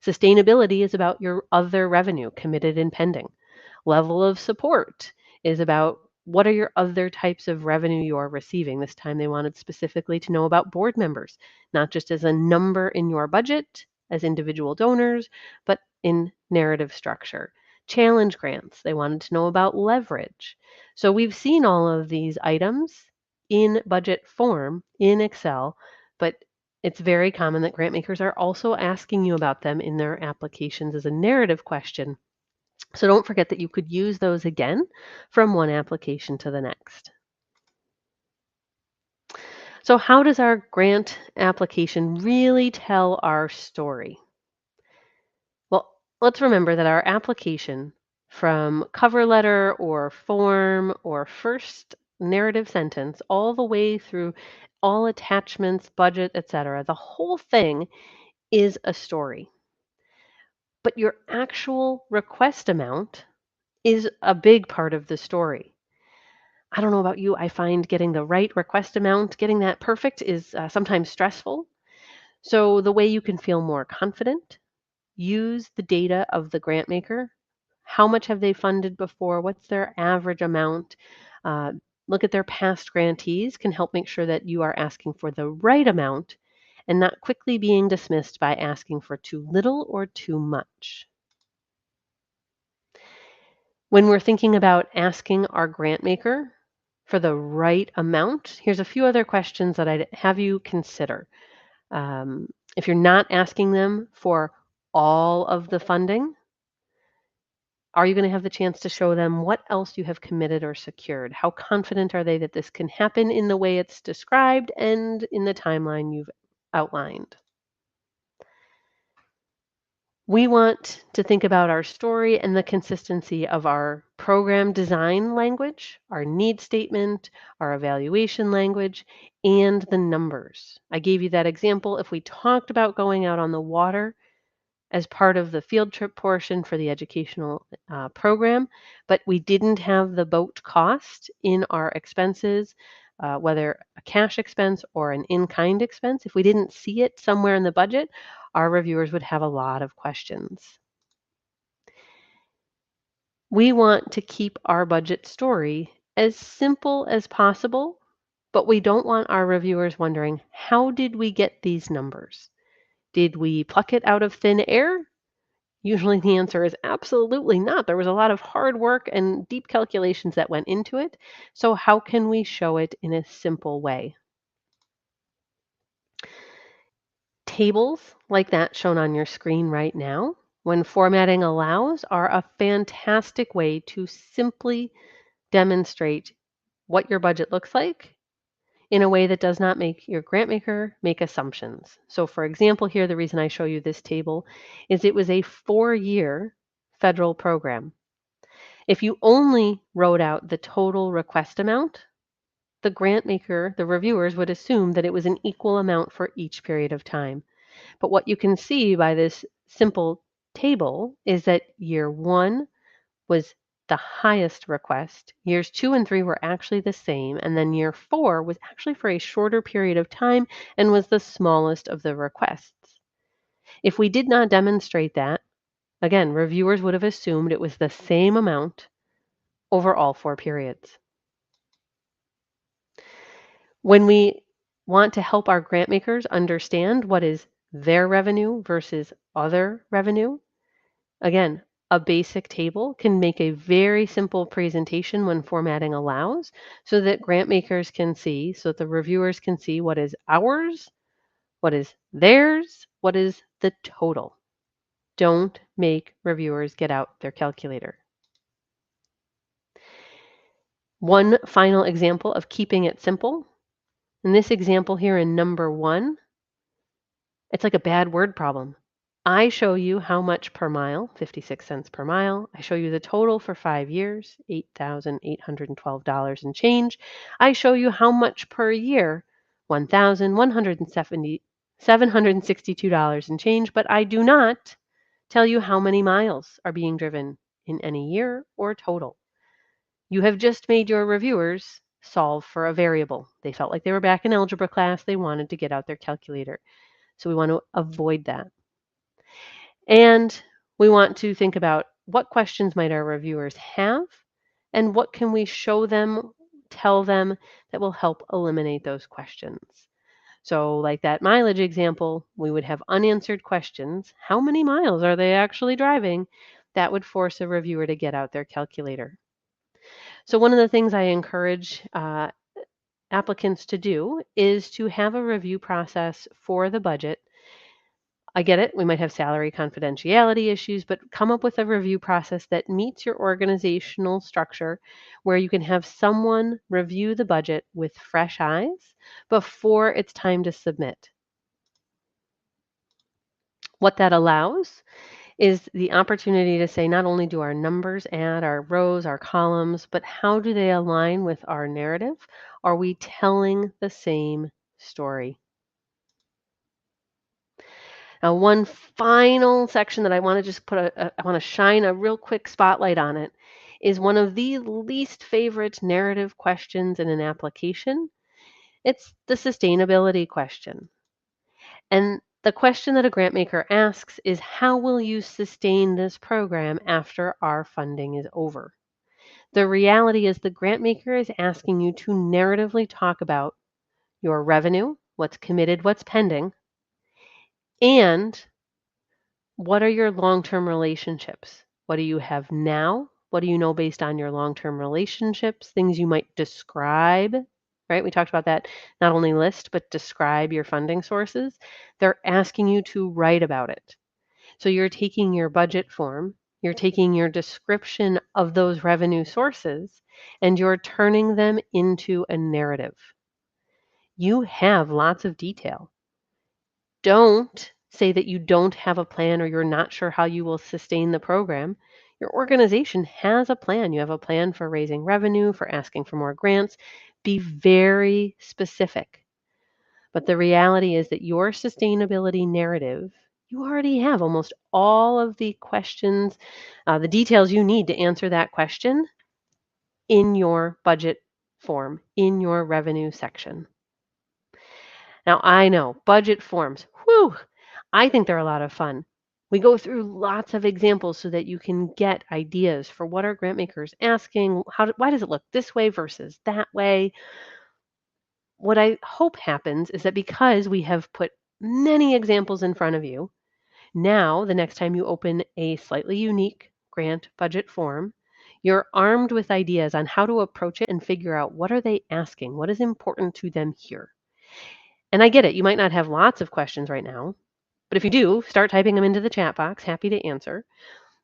Sustainability is about your other revenue, committed and pending. Level of support is about what are your other types of revenue you are receiving. This time they wanted specifically to know about board members, not just as a number in your budget as individual donors, but in narrative structure. Challenge grants, they wanted to know about leverage. So we've seen all of these items in budget form in Excel, but it's very common that grant makers are also asking you about them in their applications as a narrative question. So don't forget that you could use those again from one application to the next. So how does our grant application really tell our story? Well, let's remember that our application, from cover letter or form or first narrative sentence all the way through all attachments, budget, etc., the whole thing is a story. But your actual request amount is a big part of the story. I don't know about you, I find getting the right request amount, getting that perfect is sometimes stressful. So the way you can feel more confident, use the data of the grant maker. How much have they funded before? What's their average amount? Uh, Look at their past grantees can help make sure that you are asking for the right amount and not quickly being dismissed by asking for too little or too much. When we're thinking about asking our grant maker for the right amount, here's a few other questions that I'd have you consider. If you're not asking them for all of the funding, are you going to have the chance to show them what else you have committed or secured? How confident are they that this can happen in the way it's described and in the timeline you've outlined? We want to think about our story and the consistency of our program design language, our need statement, our evaluation language, and the numbers. I gave you that example. If we talked about going out on the water as part of the field trip portion for the educational program, but we didn't have the boat cost in our expenses, whether a cash expense or an in-kind expense, if we didn't see it somewhere in the budget, our reviewers would have a lot of questions. We want to keep our budget story as simple as possible, but we don't want our reviewers wondering, how did we get these numbers? Did we pluck it out of thin air? Usually the answer is absolutely not. There was a lot of hard work and deep calculations that went into it. So how can we show it in a simple way? Tables like that shown on your screen right now, when formatting allows, are a fantastic way to simply demonstrate what your budget looks like in a way that does not make your grant maker make assumptions. So for example, here, the reason I show you this table is it was a 4-year federal program. If you only wrote out the total request amount, the grant maker, the reviewers would assume that it was an equal amount for each period of time. But what you can see by this simple table is that year 1 was the highest request. Years 2 and 3 were actually the same. And then year 4 was actually for a shorter period of time and was the smallest of the requests. If we did not demonstrate that, again, reviewers would have assumed it was the same amount over all 4 periods. When we want to help our grant makers understand what is their revenue versus other revenue, again, a basic table can make a very simple presentation when formatting allows, so that grant makers can see, so that the reviewers can see what is ours, what is theirs, what is the total. Don't make reviewers get out their calculator. One final example of keeping it simple. In this example here in number 1, it's like a bad word problem. I show you how much per mile, 56 cents per mile. I show you the total for 5 years, $8,812 and change. I show you how much per year, $1,762 and change, but I do not tell you how many miles are being driven in any year or total. You have just made your reviewers solve for a variable. They felt like they were back in algebra class. They wanted to get out their calculator. So we want to avoid that. And we want to think about what questions might our reviewers have and what can we show them, tell them that will help eliminate those questions. So like that mileage example, we would have unanswered questions. How many miles are they actually driving? That would force a reviewer to get out their calculator. So one of the things I encourage applicants to do is to have a review process for the budget. I get it, we might have salary confidentiality issues, but come up with a review process that meets your organizational structure where you can have someone review the budget with fresh eyes before it's time to submit. What that allows is the opportunity to say not only do our numbers add, our rows, our columns, but how do they align with our narrative? Are we telling the same story? Now, one final section that I want to just I want to shine a real quick spotlight on it is one of the least favorite narrative questions in an application. It's the sustainability question. And the question that a grant maker asks is, how will you sustain this program after our funding is over? The reality is the grant maker is asking you to narratively talk about your revenue, what's committed, what's pending, and what are your long-term relationships? What do you have now? What do you know based on your long-term relationships? Things you might describe, right? We talked about that, not only list, but describe your funding sources. They're asking you to write about it. So you're taking your budget form, you're taking your description of those revenue sources, and you're turning them into a narrative. You have lots of detail. Don't say that you don't have a plan or you're not sure how you will sustain the program. Your organization has a plan. You have a plan for raising revenue, for asking for more grants. Be very specific. But the reality is that your sustainability narrative, you already have almost all of the questions, the details you need to answer that question in your budget form, in your revenue section. Now, I know budget forms, whew, I think they're a lot of fun. We go through lots of examples so that you can get ideas for what are grant makers asking, why does it look this way versus that way? What I hope happens is that because we have put many examples in front of you, now the next time you open a slightly unique grant budget form, you're armed with ideas on how to approach it and figure out what are they asking, what is important to them here. And I get it, you might not have lots of questions right now, but if you do, start typing them into the chat box, happy to answer.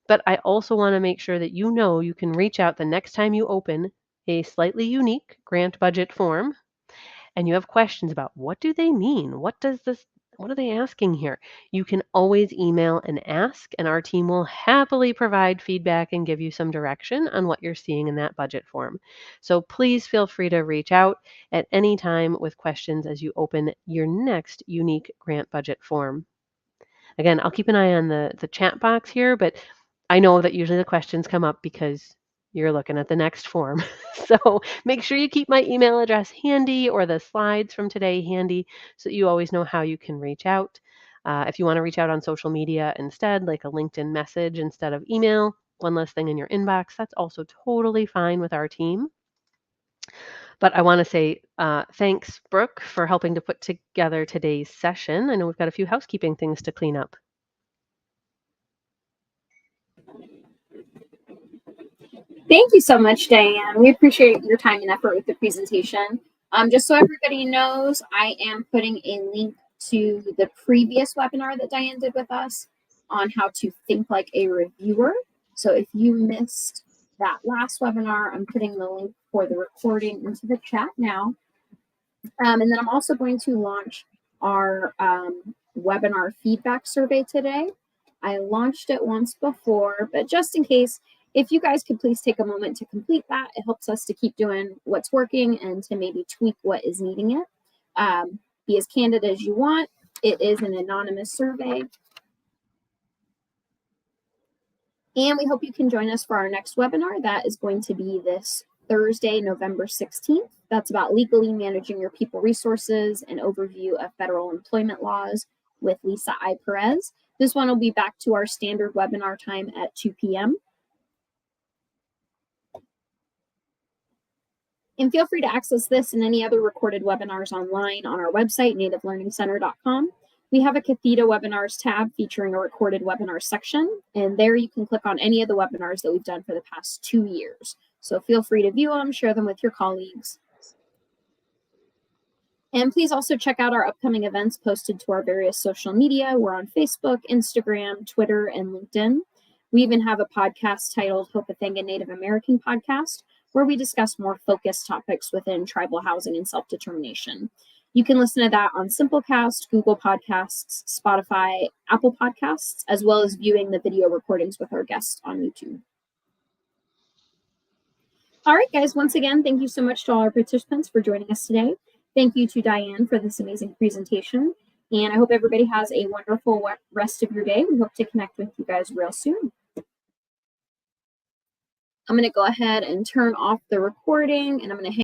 But I also want to make sure that you know you can reach out the next time you open a slightly unique grant budget form and you have questions about what do they mean? What are they asking here? You can always email and ask, and our team will happily provide feedback and give you some direction on what you're seeing in that budget form. So please feel free to reach out at any time with questions as you open your next unique grant budget form. Again, I'll keep an eye on the chat box here, but I know that usually the questions come up because you're looking at the next form. So make sure you keep my email address handy or the slides from today handy so that you always know how you can reach out. If you want to reach out on social media instead, like a LinkedIn message instead of email, one less thing in your inbox, that's also totally fine with our team. But I want to say thanks, Brooke, for helping to put together today's session. I know we've got a few housekeeping things to clean up. Thank you so much, Diane. We appreciate your time and effort with the presentation. Just so everybody knows, I am putting a link to the previous webinar that Diane did with us on how to think like a reviewer. So if you missed that last webinar, I'm putting the link for the recording into the chat now. And then I'm also going to launch our webinar feedback survey today. I launched it once before, but just in case, if you guys could please take a moment to complete that, it helps us to keep doing what's working and to maybe tweak what is needing it. Be as candid as you want. It is an anonymous survey. And we hope you can join us for our next webinar. That is going to be this Thursday, November 16th. That's about legally managing your people resources, an overview of federal employment laws with Lisa I. Perez. This one will be back to our standard webinar time at 2 p.m. And feel free to access this and any other recorded webinars online on our website, nativelearningcenter.com. We have a Catheta Webinars tab featuring a recorded webinar section, and there you can click on any of the webinars that we've done for the past 2 years. So feel free to view them, share them with your colleagues. And please also check out our upcoming events posted to our various social media. We're on Facebook, Instagram, Twitter, and LinkedIn. We even have a podcast titled Hopathanga Native American Podcast, where we discuss more focused topics within tribal housing and self-determination. You can listen to that on Simplecast, Google Podcasts, Spotify, Apple Podcasts, as well as viewing the video recordings with our guests on YouTube. All right, guys, once again, thank you so much to all our participants for joining us today. Thank you to Diane for this amazing presentation. And I hope everybody has a wonderful rest of your day. We hope to connect with you guys real soon. I'm going to go ahead and turn off the recording, and I'm going to